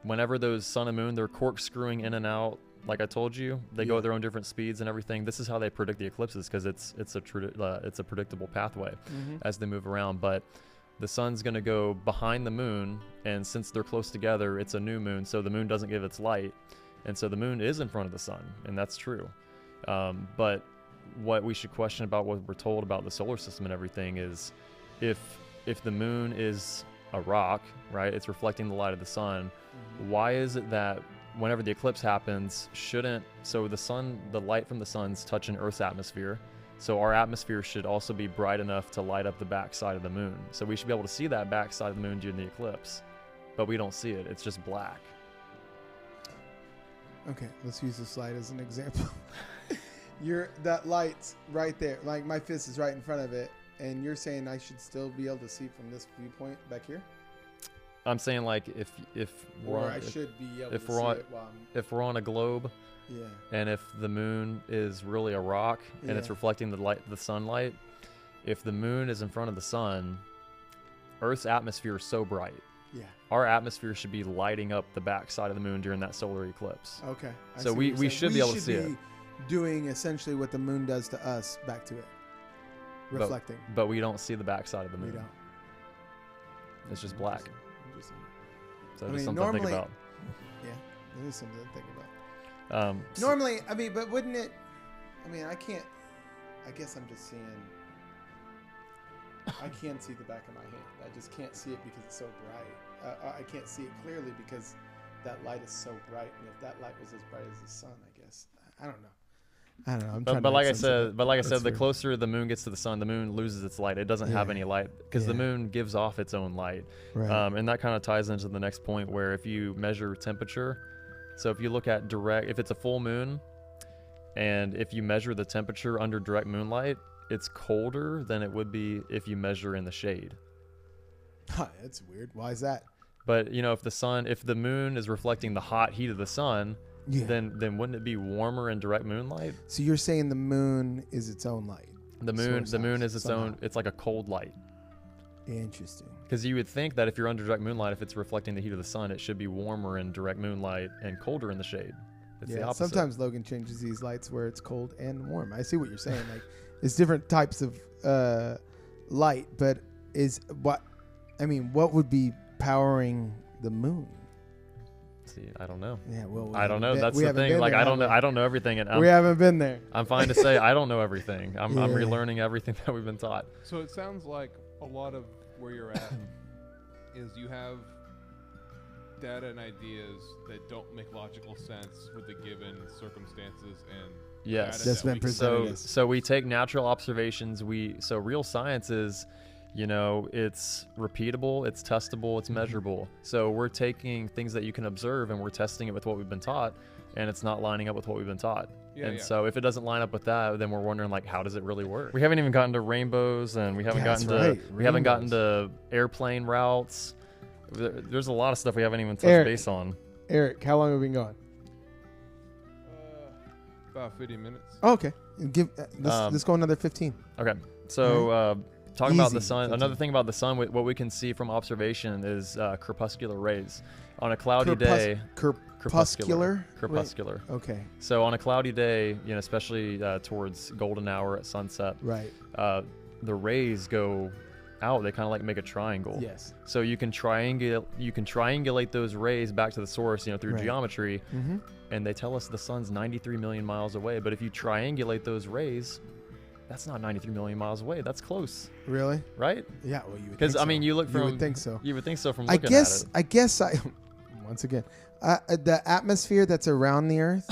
whenever those sun and moon, they're corkscrewing in and out. Like I told you, they go at their own different speeds and everything. This is how they predict the eclipses, because it's a predictable pathway as they move around. But the sun's going to go behind the moon, and since they're close together, it's a new moon, so the moon doesn't give its light, and so the moon is in front of the sun, and that's true. But what we should question about what we're told about the solar system and everything is, if the moon is a rock, right, it's reflecting the light of the sun, why is it that whenever the eclipse happens, so the light from the sun's touching Earth's atmosphere, so our atmosphere should also be bright enough to light up the backside of the moon. So we should be able to see that backside of the moon during the eclipse, but we don't see it. It's just black. Okay, let's use this light as an example. That light's right there. Like my fist is right in front of it, and you're saying I should still be able to see from this viewpoint back here? I'm saying like if we're Or on, I should be able if to we're see on it while I'm... if we're on a globe, Yeah. and if the moon is really a rock and it's reflecting the sunlight, if the moon is in front of the sun, Earth's atmosphere is so bright. Yeah. Our atmosphere should be lighting up the backside of the moon during that solar eclipse. Okay. I So see we what you're saying. should be able to see it. Doing essentially what the moon does to us back to it. Reflecting. But we don't see the backside of the moon. We don't. It's just black. Interesting. So I just mean, something to think normally- about. Yeah. It is something to think about. So- Normally, I mean, but wouldn't it... I mean, I guess I'm just seeing... I can't see the back of my hand. I just can't see it because it's so bright. I can't see it clearly because that light is so bright. And if that light was as bright as the sun, I guess. I don't know. I'm trying But to like make I sense of said, it. but like I said, That's the weird. closer the moon gets to the sun, the moon loses its light. It doesn't have Yeah. any light because the Yeah. moon gives off its own light. Right. And that kind of ties into the next point, where if you measure temperature, so if you look at if it's a full moon, and if you measure the temperature under direct moonlight, it's colder than it would be if you measure in the shade. That's weird. Why is that? But if the moon is reflecting the hot heat of the sun, Yeah. then wouldn't it be warmer in direct moonlight? So you're saying the moon is its own light? The moon is its somehow. own. It's like a cold light. Interesting. Because you would think that if you're under direct moonlight, if it's reflecting the heat of the sun, it should be warmer in direct moonlight and colder in the shade. It's the opposite. Sometimes Logan changes these lights where it's cold and warm. I see what you're saying. Like, it's different types of light, but what would be powering the moon? See, I don't know. Yeah, well, I don't know. That's the thing. Like, I don't know. I don't know everything. And We haven't been there. I'm fine to say I don't know everything. I'm Yeah. relearning everything that we've been taught. So it sounds like a lot of where you're at is you have data and ideas that don't make logical sense with the given circumstances and Yes. data That's that been we presented. So we take natural observations. So real science is, it's repeatable, it's testable, it's measurable. So we're taking things that you can observe and we're testing it with what we've been taught, and it's not lining up with what we've been taught. So if it doesn't line up with that, then we're wondering, like, how does it really work? We haven't even gotten to rainbows, and we haven't gotten to airplane routes. There's a lot of stuff we haven't even touched base on. Eric, how long have we been gone? About 50 minutes. Oh, okay. Let's go another 15. Okay. So talking about the Easy, sun, 15. another thing about the sun, what we can see from observation is crepuscular rays. On a cloudy day, Crepuscular? crepuscular. Wait, okay. So on a cloudy day, especially towards golden hour at sunset, Right. the rays go out. They kind of like make a triangle. Yes. So you can triangulate those rays back to the source, through Right. geometry, Mm-hmm. and they tell us the sun's 93 million miles away. But if you triangulate those rays, that's not 93 million miles away. That's close, Really? right? Yeah. Well, you would. Because think so. you look from. You would think so. You would think so from I looking guess. at it. I guess. Once again, the atmosphere that's around the Earth.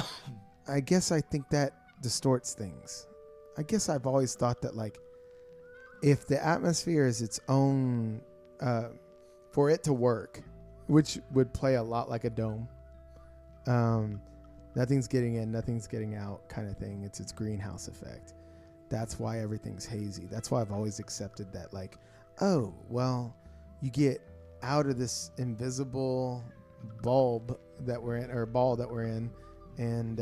I guess I think that distorts things. I guess I've always thought that, like, if the atmosphere is its own, for it to work, which would play a lot like a dome. Nothing's getting in, nothing's getting out, kind of thing. It's its greenhouse effect. That's why everything's hazy. That's why I've always accepted that, like, oh, well, you get out of this invisible bulb that we're in, or ball that we're in, and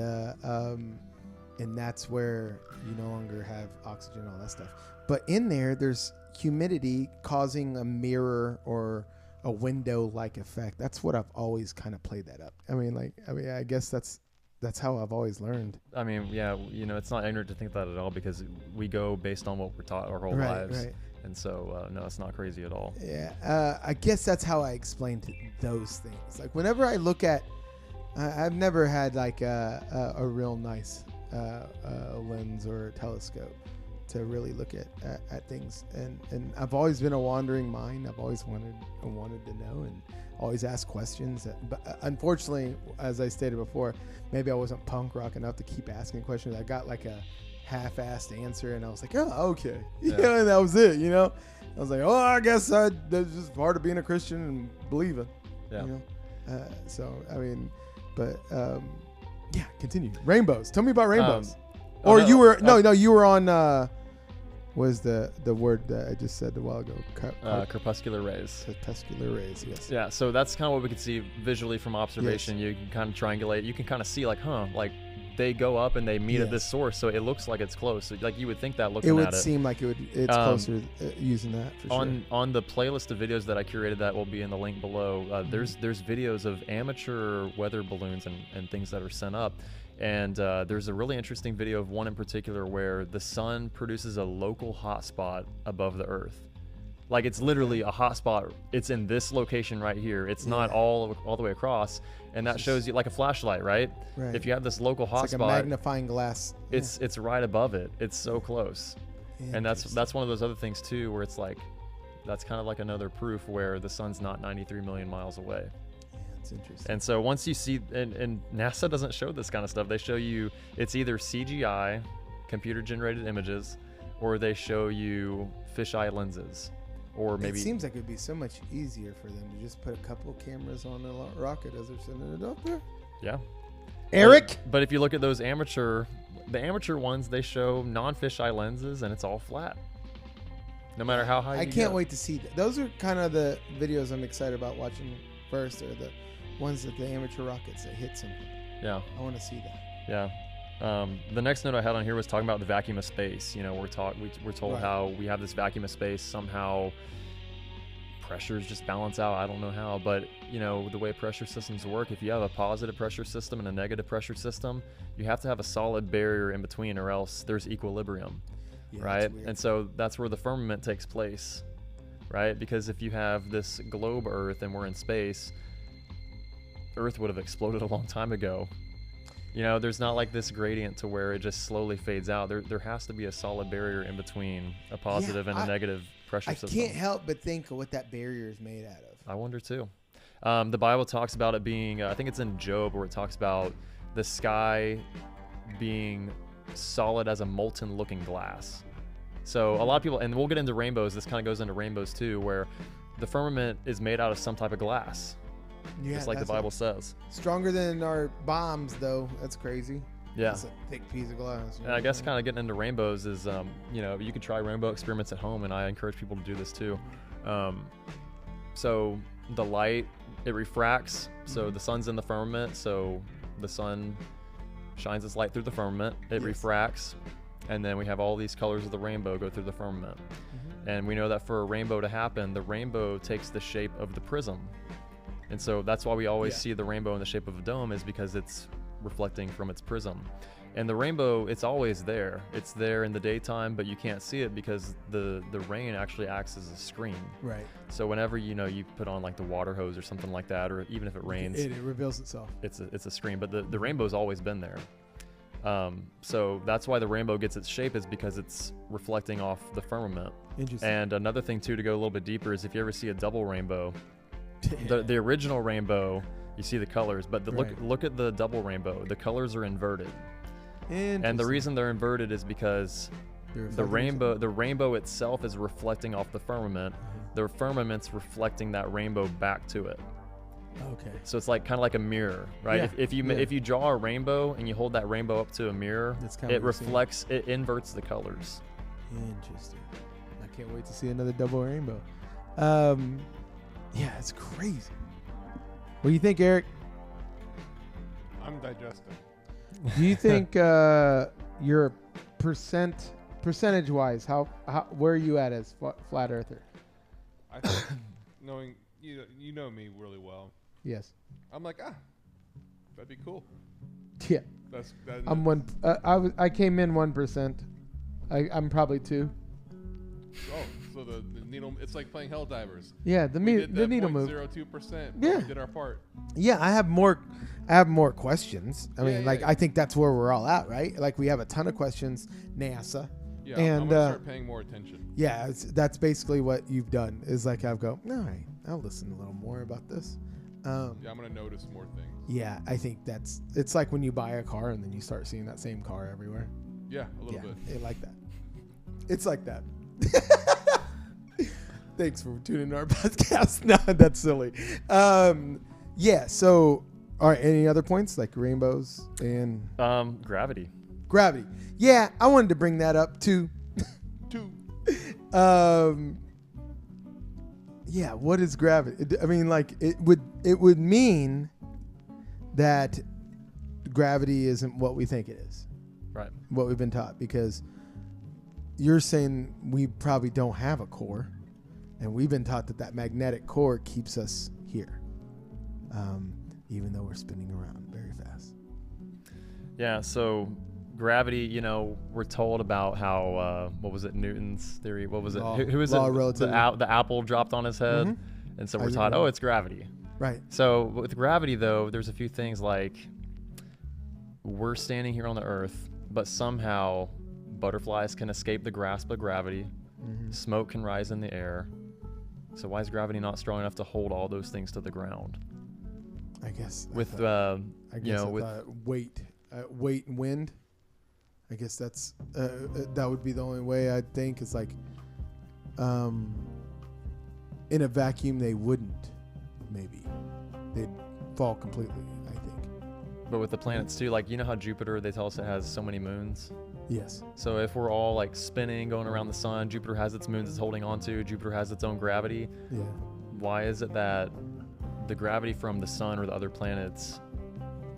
that's where you no longer have oxygen, all that stuff. But in there's humidity causing a mirror or a window-like effect. That's what I've always kind of played that up. I guess that's how I've always learned. I mean, yeah, it's not ignorant to think that at all, because we go based on what we're taught our whole lives. Right. And so, no, it's not crazy at all. Yeah, I guess that's how I explained those things. Like whenever I look at, I've never had like a real nice lens or a telescope to really look at things, and I've always been a wandering mind. I've always wanted to know and always ask questions, but unfortunately, as I stated before, maybe I wasn't punk rock enough to keep asking questions. I got like a half-assed answer, and I was like, oh, okay. Yeah. And that was it. I was like, oh, I guess that's just part of being a Christian and believing. Yeah. Yeah, continue. Rainbows. Tell me about rainbows. You were on what is the word that I just said a while ago? Crepuscular rays. Crepuscular rays, yes. Yeah, so that's kind of what we can see visually from observation. Yes. You can kind of triangulate. You can kind of see like they go up and they meet at this source, so it looks like it's close. So, like you would think that looking at it. It would seem like it's closer using that for sure. On the playlist of videos that I curated that will be in the link below, there's videos of amateur weather balloons and things that are sent up. And there's a really interesting video of one in particular where the sun produces a local hotspot above the Earth. Like it's literally a hotspot. It's in this location right here. It's not all the way across. And that shows you like a flashlight, right? Right. If you have this local hotspot, it's like a magnifying glass. It's right above it. It's so close. And that's one of those other things too, where it's like, that's kind of like another proof where the sun's not 93 million miles away. It's interesting. And so once you see, and NASA doesn't show this kind of stuff. They show you, it's either CGI, computer generated images, or they show you fisheye lenses, or maybe. It seems like it'd be so much easier for them to just put a couple cameras on a rocket as they're sending it up there. Yeah. Eric. But if you look at those the amateur ones, they show non-fisheye lenses, and it's all flat. No matter how high. I can't wait to see that. Those are kind of the videos I'm excited about watching first, or the ones that the amateur rockets that hit something. Yeah. I want to see that. Yeah. The next note I had on here was talking about the vacuum of space. We're told how we have this vacuum of space. Somehow pressures just balance out. I don't know how, but the way pressure systems work, if you have a positive pressure system and a negative pressure system, you have to have a solid barrier in between, or else there's equilibrium, right? And so that's where the firmament takes place, right? Because if you have this globe Earth and we're in space, Earth would have exploded a long time ago. There's not like this gradient to where it just slowly fades out. There has to be a solid barrier in between a positive and a negative pressure system. I can't help but think of what that barrier is made out of. I wonder too. The Bible talks about it being, I think it's in Job, where it talks about the sky being solid as a molten looking glass. So a lot of people, and we'll get into rainbows, this kind of goes into rainbows too, where the firmament is made out of some type of glass. Yeah, just like the Bible says. Stronger than our bombs, though. That's crazy. Yeah. It's a thick piece of glass. And I guess kind of getting into rainbows is, you could try rainbow experiments at home, and I encourage people to do this too. So the light, it refracts. So the sun's in the firmament. So the sun shines its light through the firmament. It refracts. And then we have all these colors of the rainbow go through the firmament. And we know that for a rainbow to happen, the rainbow takes the shape of the prism. And so that's why we always see the rainbow in the shape of a dome, is because it's reflecting from its prism. And the rainbow, it's always there. It's there in the daytime, but you can't see it because the rain actually acts as a screen. Right. So whenever you put on like the water hose or something like that, or even if it rains, it reveals itself. It's a screen, but the rainbow's always been there. So that's why the rainbow gets its shape, is because it's reflecting off the firmament. Interesting. And another thing too, to go a little bit deeper, is if you ever see a double rainbow, the original rainbow, you see the colors, but look at the double rainbow. The colors are inverted. And the reason they're inverted is because the rainbow itself is reflecting off the firmament. The firmament's reflecting that rainbow back to it. Okay. So it's like kind of like a mirror, right? Yeah. If you draw a rainbow and you hold that rainbow up to a mirror, it reflects, it inverts the colors. Interesting. I can't wait to see another double rainbow. Yeah, it's crazy. What do you think, Eric? I'm digesting. Do you think your percentage wise, how where are you at as flat earther? I think knowing you know me really well. Yes. I'm like, that'd be cool. Yeah. That I'm one. I came in 1%. I'm probably 2. Oh, so the needle. It's like playing Helldivers. Yeah, the needle move. 0.02%. Yeah. We did our part. Yeah, I have more questions. I mean, Yeah. I think that's where we're all at, right? Like we have a ton of questions. NASA. Yeah, And I'm gonna start paying more attention. yeah, that's basically what you've done. Is like I'll go. All right, I'll listen a little more about this. Yeah, I'm gonna notice more things. Yeah, I think it's like when you buy a car and then you start seeing that same car everywhere. Yeah, a little bit. It's like that. It's like that. Thanks for tuning in our podcast. No, that's silly. Yeah. So, all right. Any other points like rainbows and Gravity. gravity? Yeah, I wanted to bring that up too. Yeah. What is gravity? I mean, like it would mean that gravity isn't what we think it is. Right. What we've been taught, because you're saying we probably don't have a core, and we've been taught that magnetic core keeps us here, even though we're spinning around very fast. Yeah, so gravity, we're told about how, what was it, Newton's theory? What was it? Who was Law it? of relativity. The apple dropped on his head. Mhm. And so I we're taught, remember. it's gravity. Right. So with gravity, though, there's a few things like we're standing here on the earth, but somehow butterflies can escape the grasp of gravity. Mm-hmm. Smoke can rise in the air. So why is gravity not strong enough to hold all those things to the ground? I guess. With thought with weight and wind. I guess that's that would be the only way I think is like, in a vacuum they wouldn't. Maybe they'd fall completely. I think. but with the planets too, like how Jupiter, they tell us it has so many moons. Yes. So if we're all like spinning, going around the sun, Jupiter has its moons it's holding on to, Jupiter has its own gravity. Yeah. Why is it that the gravity from the sun or the other planets,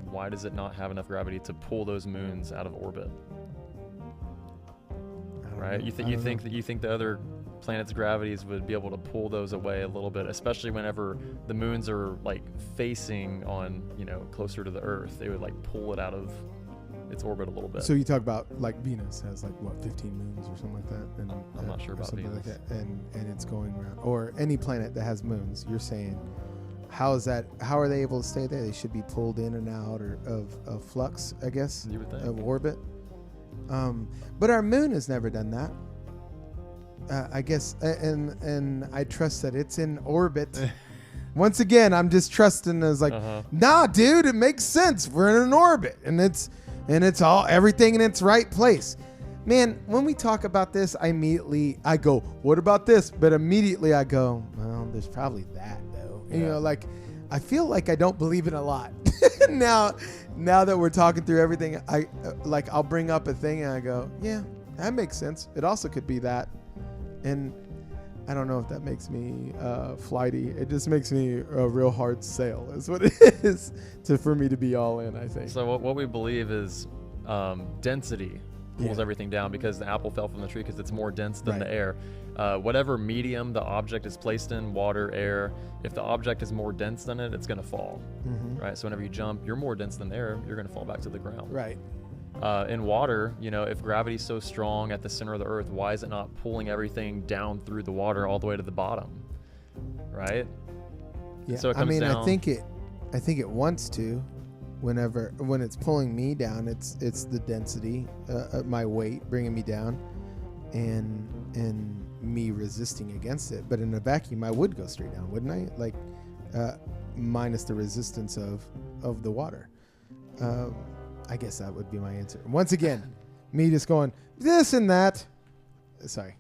why does it not have enough gravity to pull those moons out of orbit? Right? You think the other planets' gravities would be able to pull those away a little bit, especially whenever the moons are like facing on, closer to the Earth. They would like pull it out of its orbit a little bit. So you talk about like Venus has like 15 moons or something like that, and I'm not sure or about something Venus. like that, and it's going around, or any planet that has moons. You're saying, how are they able to stay there? They should be pulled in and out or of flux, I guess, You would think. of orbit. But our moon has never done that. I guess, and I trust that it's in orbit. Once again, I'm just trusting as like, nah, dude, it makes sense. We're in an orbit, and it's all everything in its right place. Man, when we talk about this, I go, what about this? But immediately I go, well, there's probably that though. Yeah. Like I feel like I don't believe it a lot. now that we're talking through everything, I'll bring up a thing and I go, yeah, that makes sense. It also could be that. And I don't know if that makes me flighty. It just makes me a real hard sale is what it is for me to be all in, I think. So what we believe is density pulls everything down, because the apple fell from the tree because it's more dense than the air. Whatever medium the object is placed in, water, air, if the object is more dense than it, it's going to fall. Mm-hmm. Right? So whenever you jump, you're more dense than the air, you're going to fall back to the ground. Right. In water, if gravity's so strong at the center of the earth, why is it not pulling everything down through the water all the way to the bottom? Right? Yeah. So it comes down. I think it wants to. When it's pulling me down, it's the density, my weight bringing me down, and me resisting against it. But in a vacuum, I would go straight down, wouldn't I? Like, minus the resistance of the water. I guess that would be my answer. Once again, me just going this and that. Sorry.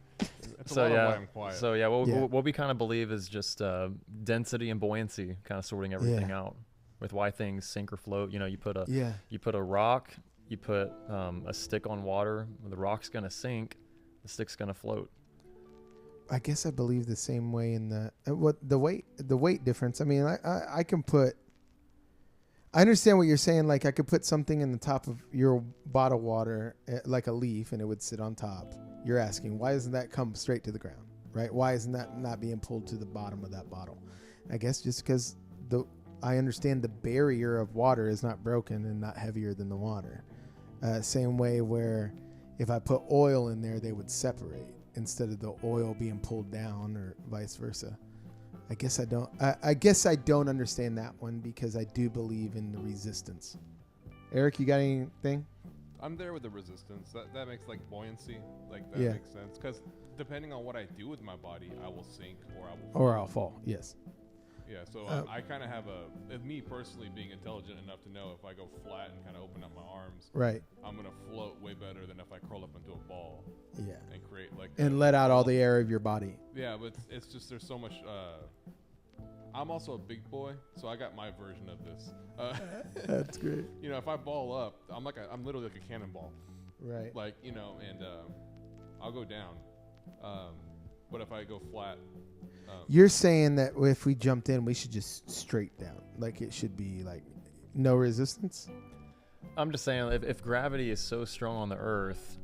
That's a lot of why I'm quiet. So what we kind of believe is just density and buoyancy, kind of sorting everything out with why things sink or float. You put a rock, you put a stick on water. The rock's gonna sink, the stick's gonna float. I guess I believe the same way in the weight difference. I mean, I can put. I understand what you're saying. Like I could put something in the top of your bottled water, like a leaf, and it would sit on top. You're asking, why doesn't that come straight to the ground, right? Why isn't that not being pulled to the bottom of that bottle? I guess just because I understand the barrier of water is not broken and not heavier than the water. Same way where if I put oil in there, they would separate instead of the oil being pulled down or vice versa. I guess I don't understand that one because I do believe in the resistance. Eric, you got anything? I'm there with the resistance. That makes like buoyancy. Like that Yeah. makes sense. Because depending on what I do with my body, I will sink or I will Or I'll fall. Yes. Yeah, so I kind of have me personally being intelligent enough to know if I go flat and kind of open up my arms, Right. I'm going to float way better than if I curl up into a ball Yeah. and create like And let out all the air of your body. Yeah, but it's just there's so much. I'm also a big boy, so I got my version of this. That's great. You know, if I ball up, I'm literally like a cannonball. Right. Like, you know, and I'll go down. But if I go flat, You're saying that if we jumped in, we should just straight down. Like it should be like no resistance. I'm just saying, if gravity is so strong on the Earth,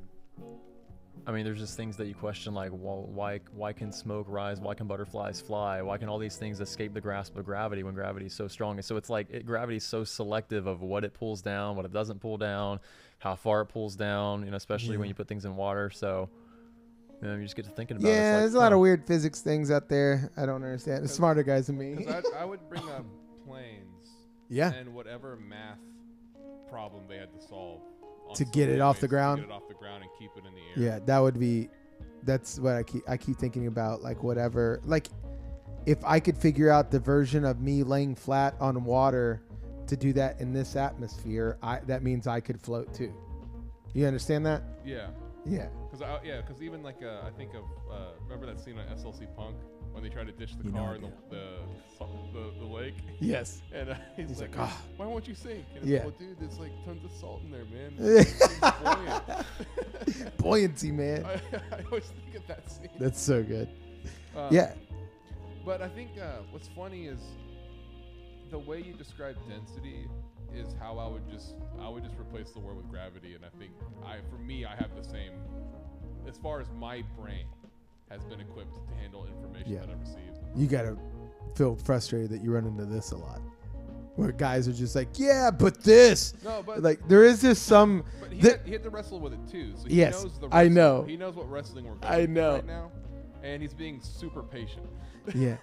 I mean, there's just things that you question, like, well, why can smoke rise? Why can butterflies fly? Why can all these things escape the grasp of gravity when gravity is so strong? And so it's like gravity is so selective of what it pulls down, what it doesn't pull down, how far it pulls down, you know, especially when you put things in water. So, you know, you just get to thinking about it. Yeah, It's like, there's a lot of weird physics things out there. I don't understand. There's smarter guys than me. because I would bring up planes Yeah. and whatever math problem they had to solve on To some get it off the ways to ground? get it off the ground and keep it in the air. Yeah, that would be. That's what I keep thinking about. Like whatever. Like if I could figure out the version of me laying flat on water to do that in this atmosphere, that means I could float too. You understand that? Yeah. Yeah. Because even like I think of remember that scene on SLC Punk when they try to ditch the You know car I in do. the lake, Yes. and he's like, "Ah." why won't you sink? And Yeah. it's like, well, dude, there's like tons of salt in there, man. It's buoyant. Buoyancy, man. I always think of that scene. That's so good. Um, Yeah. But I think what's funny is the way you describe density is how I would just replace the word with gravity, and I think for me I have the same as far as my brain has been equipped to handle information Yeah. that I've received. You gotta feel frustrated that you run into this a lot, where guys are just like, yeah, but this. No, but Like there is just some. but the- he had to wrestle with it too. So he Yes, knows the I wrestling. know. He knows what wrestling we're I going through know. right now, and he's being super patient. Yeah,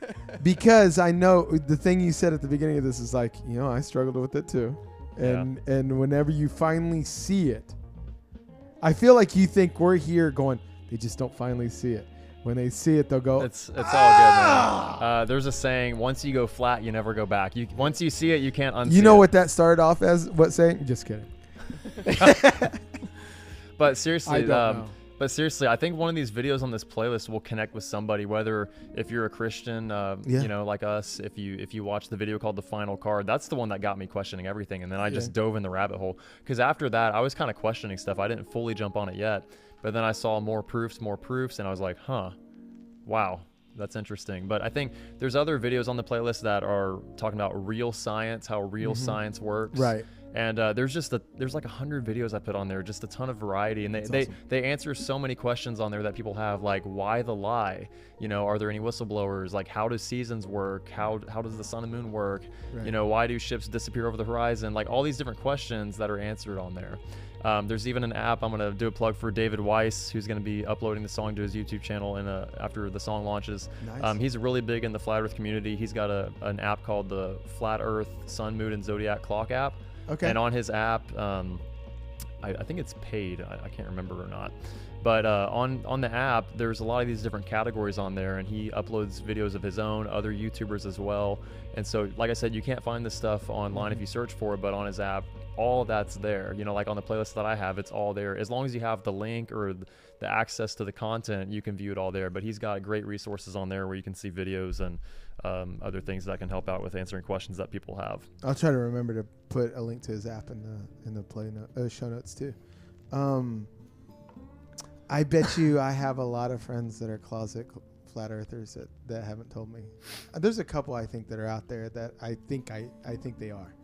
because I know the thing you said at the beginning of this is like, you know, I struggled with it too, and whenever you finally see it, I feel like you think we're here going, they just don't finally see it. When they see it, they'll go. It's all good, man. There's a saying: once you go flat, you never go back. Once you see it, you can't unsee it. You know what that started off as? What saying? Just kidding. But seriously, I don't know. I think one of these videos on this playlist will connect with somebody. Whether if you're a Christian, you know, like us, if you watch the video called "The Final Card," that's the one that got me questioning everything, and then I just dove in the rabbit hole. Because after that, I was kind of questioning stuff. I didn't fully jump on it yet, but then I saw more proofs, and I was like, huh, wow. That's interesting. But I think there's other videos on the playlist that are talking about real science, how real science works. Right. And there's like 100 videos I put on there, just a ton of variety, and they answer so many questions on there that people have, like why the lie? You know, are there any whistleblowers? Like how do seasons work? How does the sun and moon work? Right. You know, why do ships disappear over the horizon? Like all these different questions that are answered on there. There's even an app. I'm gonna do a plug for David Weiss, who's gonna be uploading the song to his YouTube channel after the song launches. Nice. He's really big in the flat Earth community. He's got an app called the Flat Earth Sun, Moon, and Zodiac Clock app. Okay. And on his app, I think it's paid. I can't remember or not. But on the app, there's a lot of these different categories on there, and he uploads videos of his own, other YouTubers as well. And so, like I said, you can't find this stuff online if you search for it, but on his app, all that's there. You know, like on the playlist that I have, it's all there. As long as you have the link or the access to the content, you can view it all there. But he's got great resources on there where you can see videos and other things that can help out with answering questions that people have. I'll try to remember to put a link to his app in the show notes too. I bet you I have a lot of friends that are closet flat earthers that haven't told me. There's a couple I think that are out there that I think they are.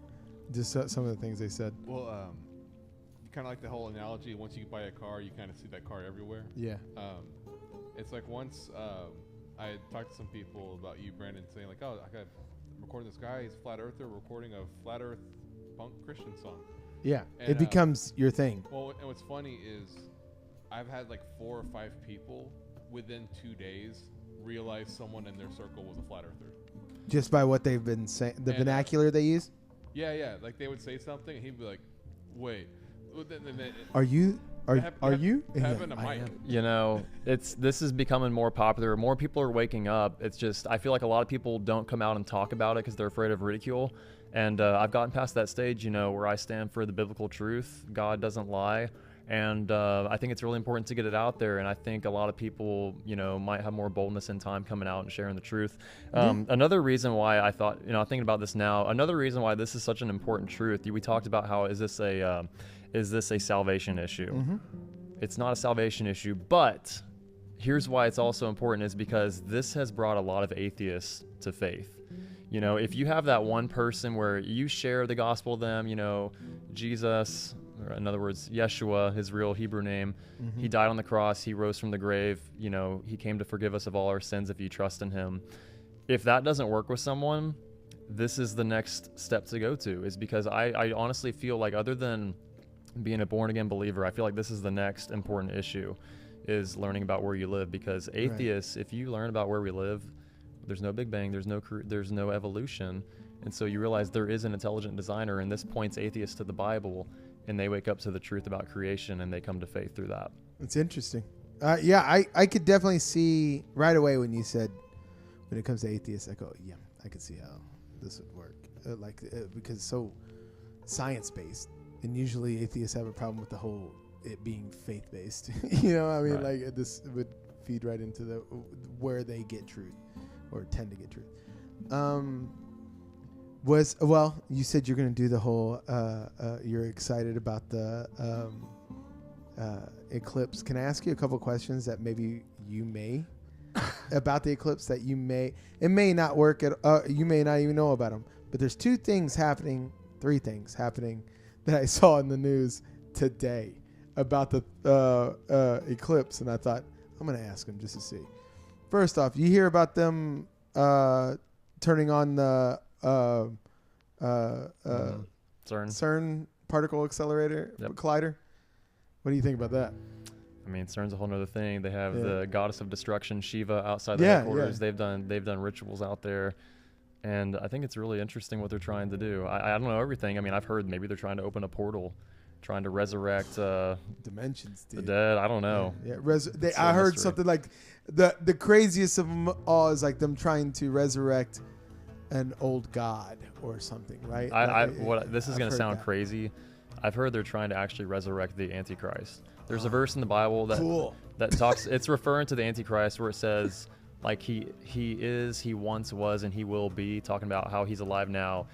Just some of the things they said. Well, kind of like the whole analogy. Once you buy a car, you kind of see that car everywhere. Yeah. It's like once I had talked to some people about you, Brandon, saying like, oh, I'm recording this guy. He's a flat earther recording a flat earth punk Christian song. Yeah. And, it becomes your thing. Well, and what's funny is I've had like 4 or 5 people within 2 days realize someone in their circle was a flat earther. Just by what they've been saying, the vernacular they use? Yeah. Like they would say something and he'd be like, wait. Are you? Are you? Having a mic. You know, this is becoming more popular. More people are waking up. It's just, I feel like a lot of people don't come out and talk about it because they're afraid of ridicule. And I've gotten past that stage, you know, where I stand for the biblical truth. God doesn't lie. And I think it's really important to get it out there. And I think a lot of people, you know, might have more boldness in time coming out and sharing the truth. Another reason why I thought, you know, thinking about this now, another reason why this is such an important truth. We talked about how is this a salvation issue? Mm-hmm. It's not a salvation issue, but here's why it's also important is because this has brought a lot of atheists to faith. You know, if you have that one person where you share the gospel with them, you know, Jesus, or in other words, Yeshua, his real Hebrew name, he died on the cross, he rose from the grave, you know, he came to forgive us of all our sins if you trust in him. If that doesn't work with someone, this is the next step to go to, is because I honestly feel like other than being a born-again believer, I feel like this is the next important issue, is learning about where you live. Because atheists, if you learn about where we live, there's no Big Bang, there's no evolution, and so you realize there is an intelligent designer, and this points atheists to the Bible, and they wake up to the truth about creation, and they come to faith through that. It's interesting. Yeah, I could definitely see right away when you said, when it comes to atheists, I go, yeah, I could see how this would work, because it's so science-based. And usually atheists have a problem with the whole it being faith-based. You know, I mean, like this would feed right into the where they get truth or tend to get truth. You said you're going to do the whole. You're excited about the eclipse. Can I ask you a couple questions that maybe you may about the eclipse that you may it may not work at. You may not even know about them. But there's 3 things happening that I saw in the news today about the eclipse, and I thought I'm going to ask them just to see. First off, you hear about them turning on the CERN particle accelerator collider. What do you think about that? I mean, CERN's a whole other thing. They have the goddess of destruction, Shiva, outside the headquarters. They've done rituals out there. And I think it's really interesting what they're trying to do. I don't know everything. I mean, I've heard maybe they're trying to open a portal, trying to resurrect dimensions, dude. The dead. I don't know. Yeah, I heard something like the craziest of them all is like them trying to resurrect an old god or something, right? This is going to sound crazy. I've heard they're trying to actually resurrect the Antichrist. There's a verse in the Bible that talks. It's referring to the Antichrist where it says, like he once was, and he will be, talking about how he's alive now.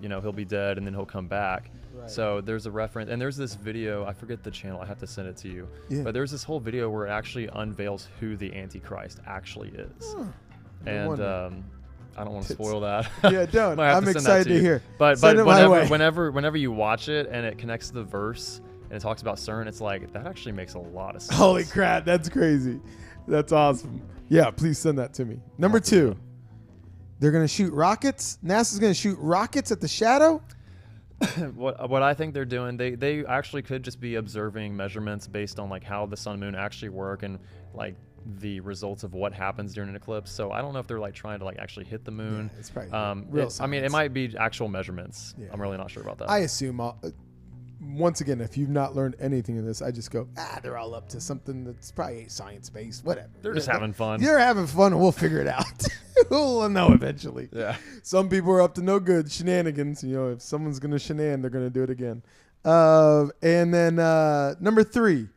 You know, he'll be dead and then he'll come back. Right. So there's a reference, and there's this video, I forget the channel, I have to send it to you. Yeah. But there's this whole video where it actually unveils who the Antichrist actually is. And I don't want to spoil that. Yeah, don't. I'm excited to hear. But whenever you watch it and it connects to the verse and it talks about CERN, it's like, that actually makes a lot of sense. Holy crap, that's crazy. That's awesome. Yeah, please send that to me. Number 2, they're going to shoot rockets. NASA's going to shoot rockets at the shadow. What I think they're doing, they actually could just be observing measurements based on like how the sun and moon actually work and like the results of what happens during an eclipse. So I don't know if they're like trying to like actually hit the moon. Yeah, it's probably real science. I mean, it might be actual measurements. Yeah. I'm really not sure about that. I assume once again, if you've not learned anything in this, I just go, they're all up to something that's probably science-based, whatever. They're just having fun. They're having fun, and we'll figure it out. We'll know eventually. Yeah. Some people are up to no good shenanigans. You know, if someone's going to shenan, they're going to do it again. And then number 3.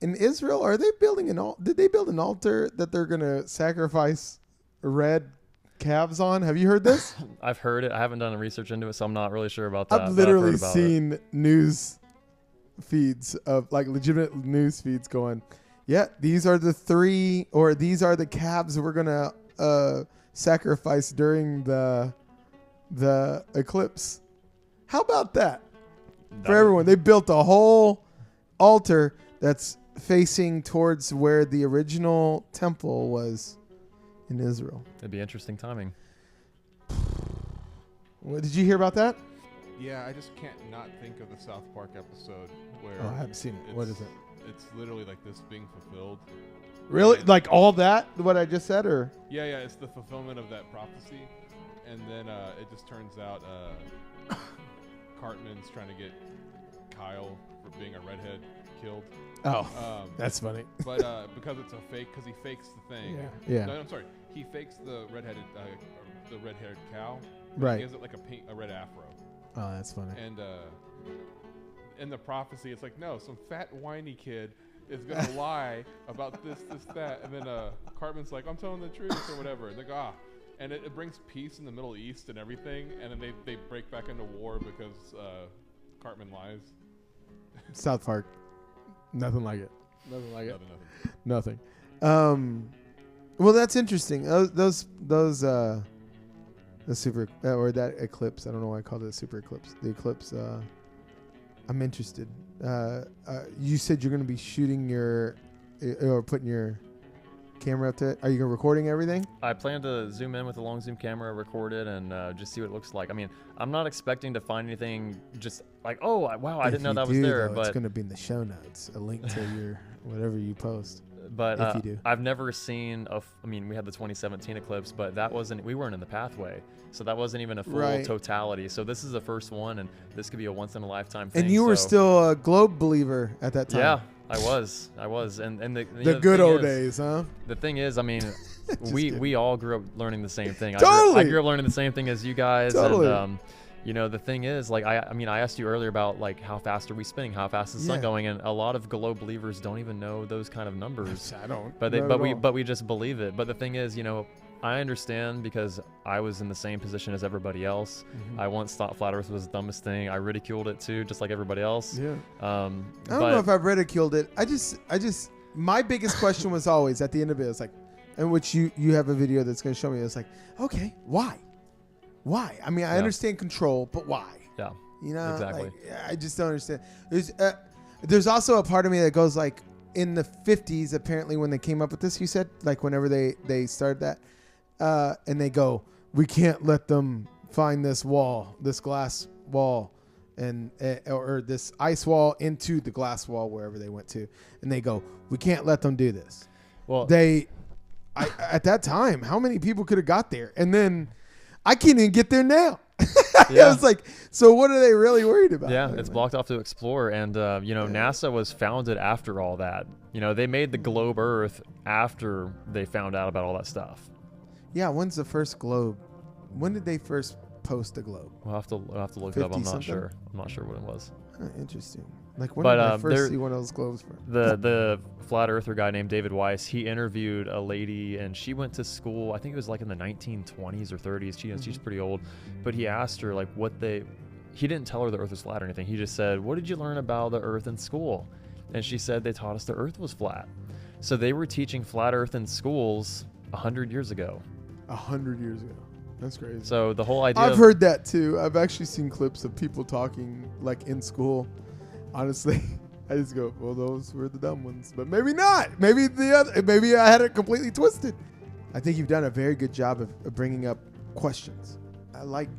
In Israel, are they building did they build an altar that they're going to sacrifice red calves on? Have you heard this? I've heard it. I haven't done research into it, so I'm not really sure about that. I've literally seen news feeds of like legitimate news feeds going, Yeah, these are the calves we're gonna sacrifice during the eclipse. How about that? For everyone, they built a whole altar that's facing towards where the original temple was in Israel. It'd be interesting timing. What, did you hear about that? Yeah, I just can't not think of the South Park episode where. Oh, I haven't seen it. What is it? It's literally like this being fulfilled. Really? Like all that? What I just said, or? Yeah, it's the fulfillment of that prophecy, and then it just turns out Cartman's trying to get Kyle for being a redhead killed. Oh, that's funny. But because it's a fake, because he fakes the thing. Yeah. No, I'm sorry. He fakes the red-haired cow. Right. He gives it like a red afro. Oh, that's funny. And in the prophecy, it's like, no, some fat whiny kid is gonna lie about this, that, and then Cartman's like, I'm telling the truth or whatever. And they go, and it brings peace in the Middle East and everything. And then they break back into war because Cartman lies. South Park, nothing like it. Nothing. Well, that's interesting. Those the super or that eclipse. I don't know why I called it a super eclipse. The eclipse. I'm interested. You said you're going to be shooting or putting your camera up to it. Are you recording everything? I plan to zoom in with a long zoom camera, record it, and just see what it looks like. I mean, I'm not expecting to find anything just like, oh, wow, I didn't know that was there. But it's going to be in the show notes, a link to your whatever you post. But if you do. I've never seen I mean, we had the 2017 eclipse, but we weren't in the pathway. So that wasn't even a full totality. So this is the first one, and this could be a once in a lifetime thing. And you were still a globe believer at that time. Yeah, I was. And the good old days, huh? The thing is, I mean, we all grew up learning the same thing. Totally. I grew up learning the same thing as you guys. Totally. And the thing is, like, I mean, I asked you earlier about like how fast are we spinning, how fast is the sun going, and a lot of globe believers don't even know those kind of numbers. I don't. But we just believe it. But the thing is, I understand because I was in the same position as everybody else. Mm-hmm. I once thought flat Earth was the dumbest thing. I ridiculed it too, just like everybody else. Yeah. I don't know if I've ridiculed it. I just my biggest question was always at the end of it. It's like, in which you have a video that's going to show me. It's like, okay, why? I mean, I understand control, but why? Yeah. Exactly. Like, I just don't understand. There's also a part of me that goes like, in the 50s, apparently when they came up with this, you said, like whenever they started that. And they go, we can't let them find this glass wall, or this ice wall into the glass wall wherever they went to. And they go, we can't let them do this. Well, at that time, how many people could have got there? And then I can't even get there now. Yeah. I was like, so what are they really worried about? Yeah, it's blocked off to explore. And, NASA was founded after all that. They made the globe Earth after they found out about all that stuff. Yeah, when's the first globe? When did they first post a globe? We'll have to look it up. I'm not sure. I'm not sure what it was. Interesting. Like when did I first see one of those globes from? The flat earther guy named David Weiss, he interviewed a lady, and she went to school. I think it was like in the 1920s or 30s. She's pretty old, but he asked her like he didn't tell her the Earth was flat or anything. He just said, "What did you learn about the Earth in school?" And she said they taught us the Earth was flat. So they were teaching flat Earth in schools 100 years ago. 100 years ago. That's crazy. So the whole idea. I've heard that too. I've actually seen clips of people talking like in school. Honestly, I just go, well, those were the dumb ones, but maybe not. Maybe maybe I had it completely twisted. I think you've done a very good job of bringing up questions. I like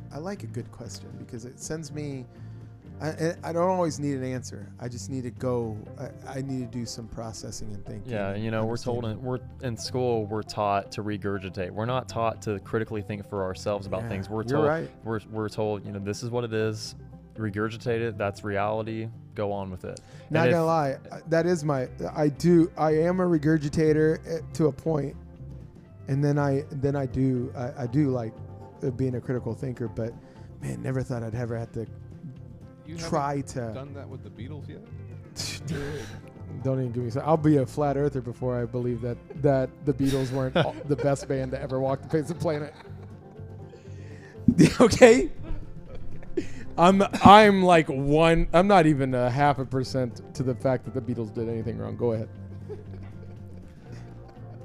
a good question because it sends me. I don't always need an answer. I just need to go. I need to do some processing and thinking. Yeah, we're in school. We're taught to regurgitate. We're not taught to critically think for ourselves about things. We're told. Right. We're told. This is what it is. Regurgitate it. That's reality. Go on with it. Not gonna lie. That is I am a regurgitator to a point, and then I do like being a critical thinker. But man, never thought I'd ever have to. You done that with the Beatles yet? Dude, don't even give me. I'll be a flat earther before I believe that the Beatles weren't the best band to ever walk the face of the planet. Okay, I'm like one. I'm not even 0.5% to the fact that the Beatles did anything wrong. Go ahead.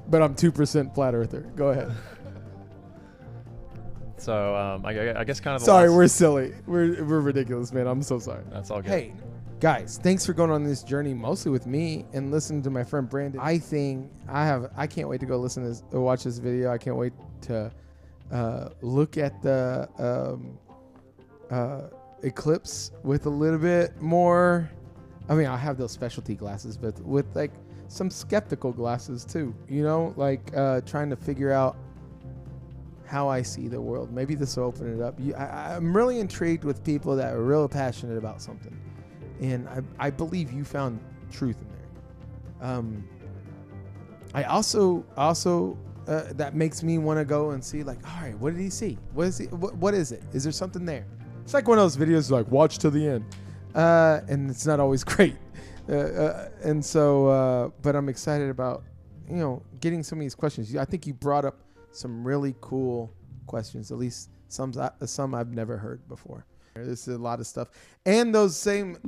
but I'm 2% flat earther. Go ahead. So I guess kind of. Sorry, we're silly. We're ridiculous, man. I'm so sorry. That's all good. Hey, guys, thanks for going on this journey, mostly with me and listening to my friend Brandon. I can't wait to go watch this video. I can't wait to look at the eclipse with a little bit more. I mean, I have those specialty glasses, but with like some skeptical glasses too. You know, like trying to figure out how I see the world. Maybe this will open it up. I'm really intrigued with people that are real passionate about something, and I believe you found truth in there. I also that makes me want to go and see, like, all right, what did he see? What is it? Is there something there? It's like one of those videos like watch to the end, and it's not always great. And so, but I'm excited about getting some of these questions. I think you brought up some really cool questions, at least some I've never heard before. There's a lot of stuff, and those same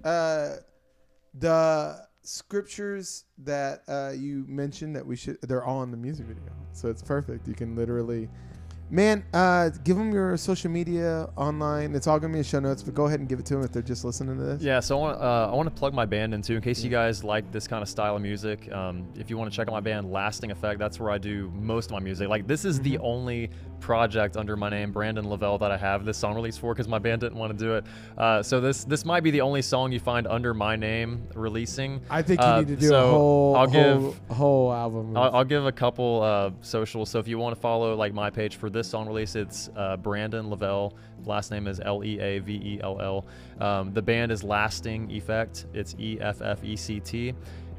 the scriptures that you mentioned that they're all in the music video, so it's perfect. You can literally, man, give them your social media online. It's all gonna be in show notes, but go ahead and give it to them if they're just listening to this. Yeah, so I want to plug my band in too, in case you guys like this kind of style of music. If you want to check out my band, Lasting Effect, that's where I do most of my music. Like, this is the only project under my name, Brandon Leavell, that I have this song released for, because my band didn't want to do it. So this might be the only song you find under my name releasing. I think you need to do a whole album. I'll give a couple socials. So if you want to follow like my page for this song release, it's Brandon Leavell. Last name is Leavell. The band is Lasting Effect. It's EFFECT.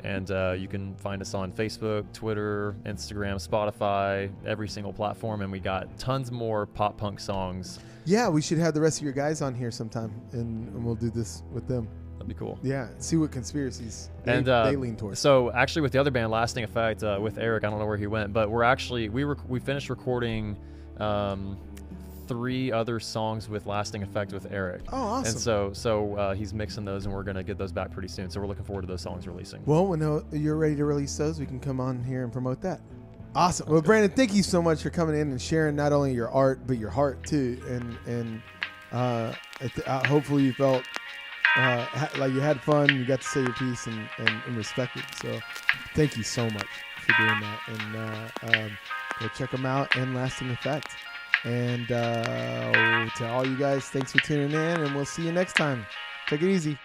And you can find us on Facebook, Twitter, Instagram, Spotify, every single platform. And we got tons more pop punk songs. Yeah, we should have the rest of your guys on here sometime, and we'll do this with them. That'd be cool. Yeah, see what conspiracies they lean towards. So actually, with the other band, Lasting Effect, with Eric, I don't know where he went, but we finished recording 3 other songs with Lasting Effect with Eric. Oh, awesome. And so he's mixing those, and we're going to get those back pretty soon. So we're looking forward to those songs releasing. Well, when you're ready to release those, we can come on here and promote that. Awesome. Well, Brandon, thank you so much for coming in and sharing not only your art, but your heart too. And hopefully you felt like you had fun, you got to say your piece and respect it. So thank you so much for doing that. And go check them out and Lasting Effect. And to all you guys, thanks for tuning in, and we'll see you next time. Take it easy.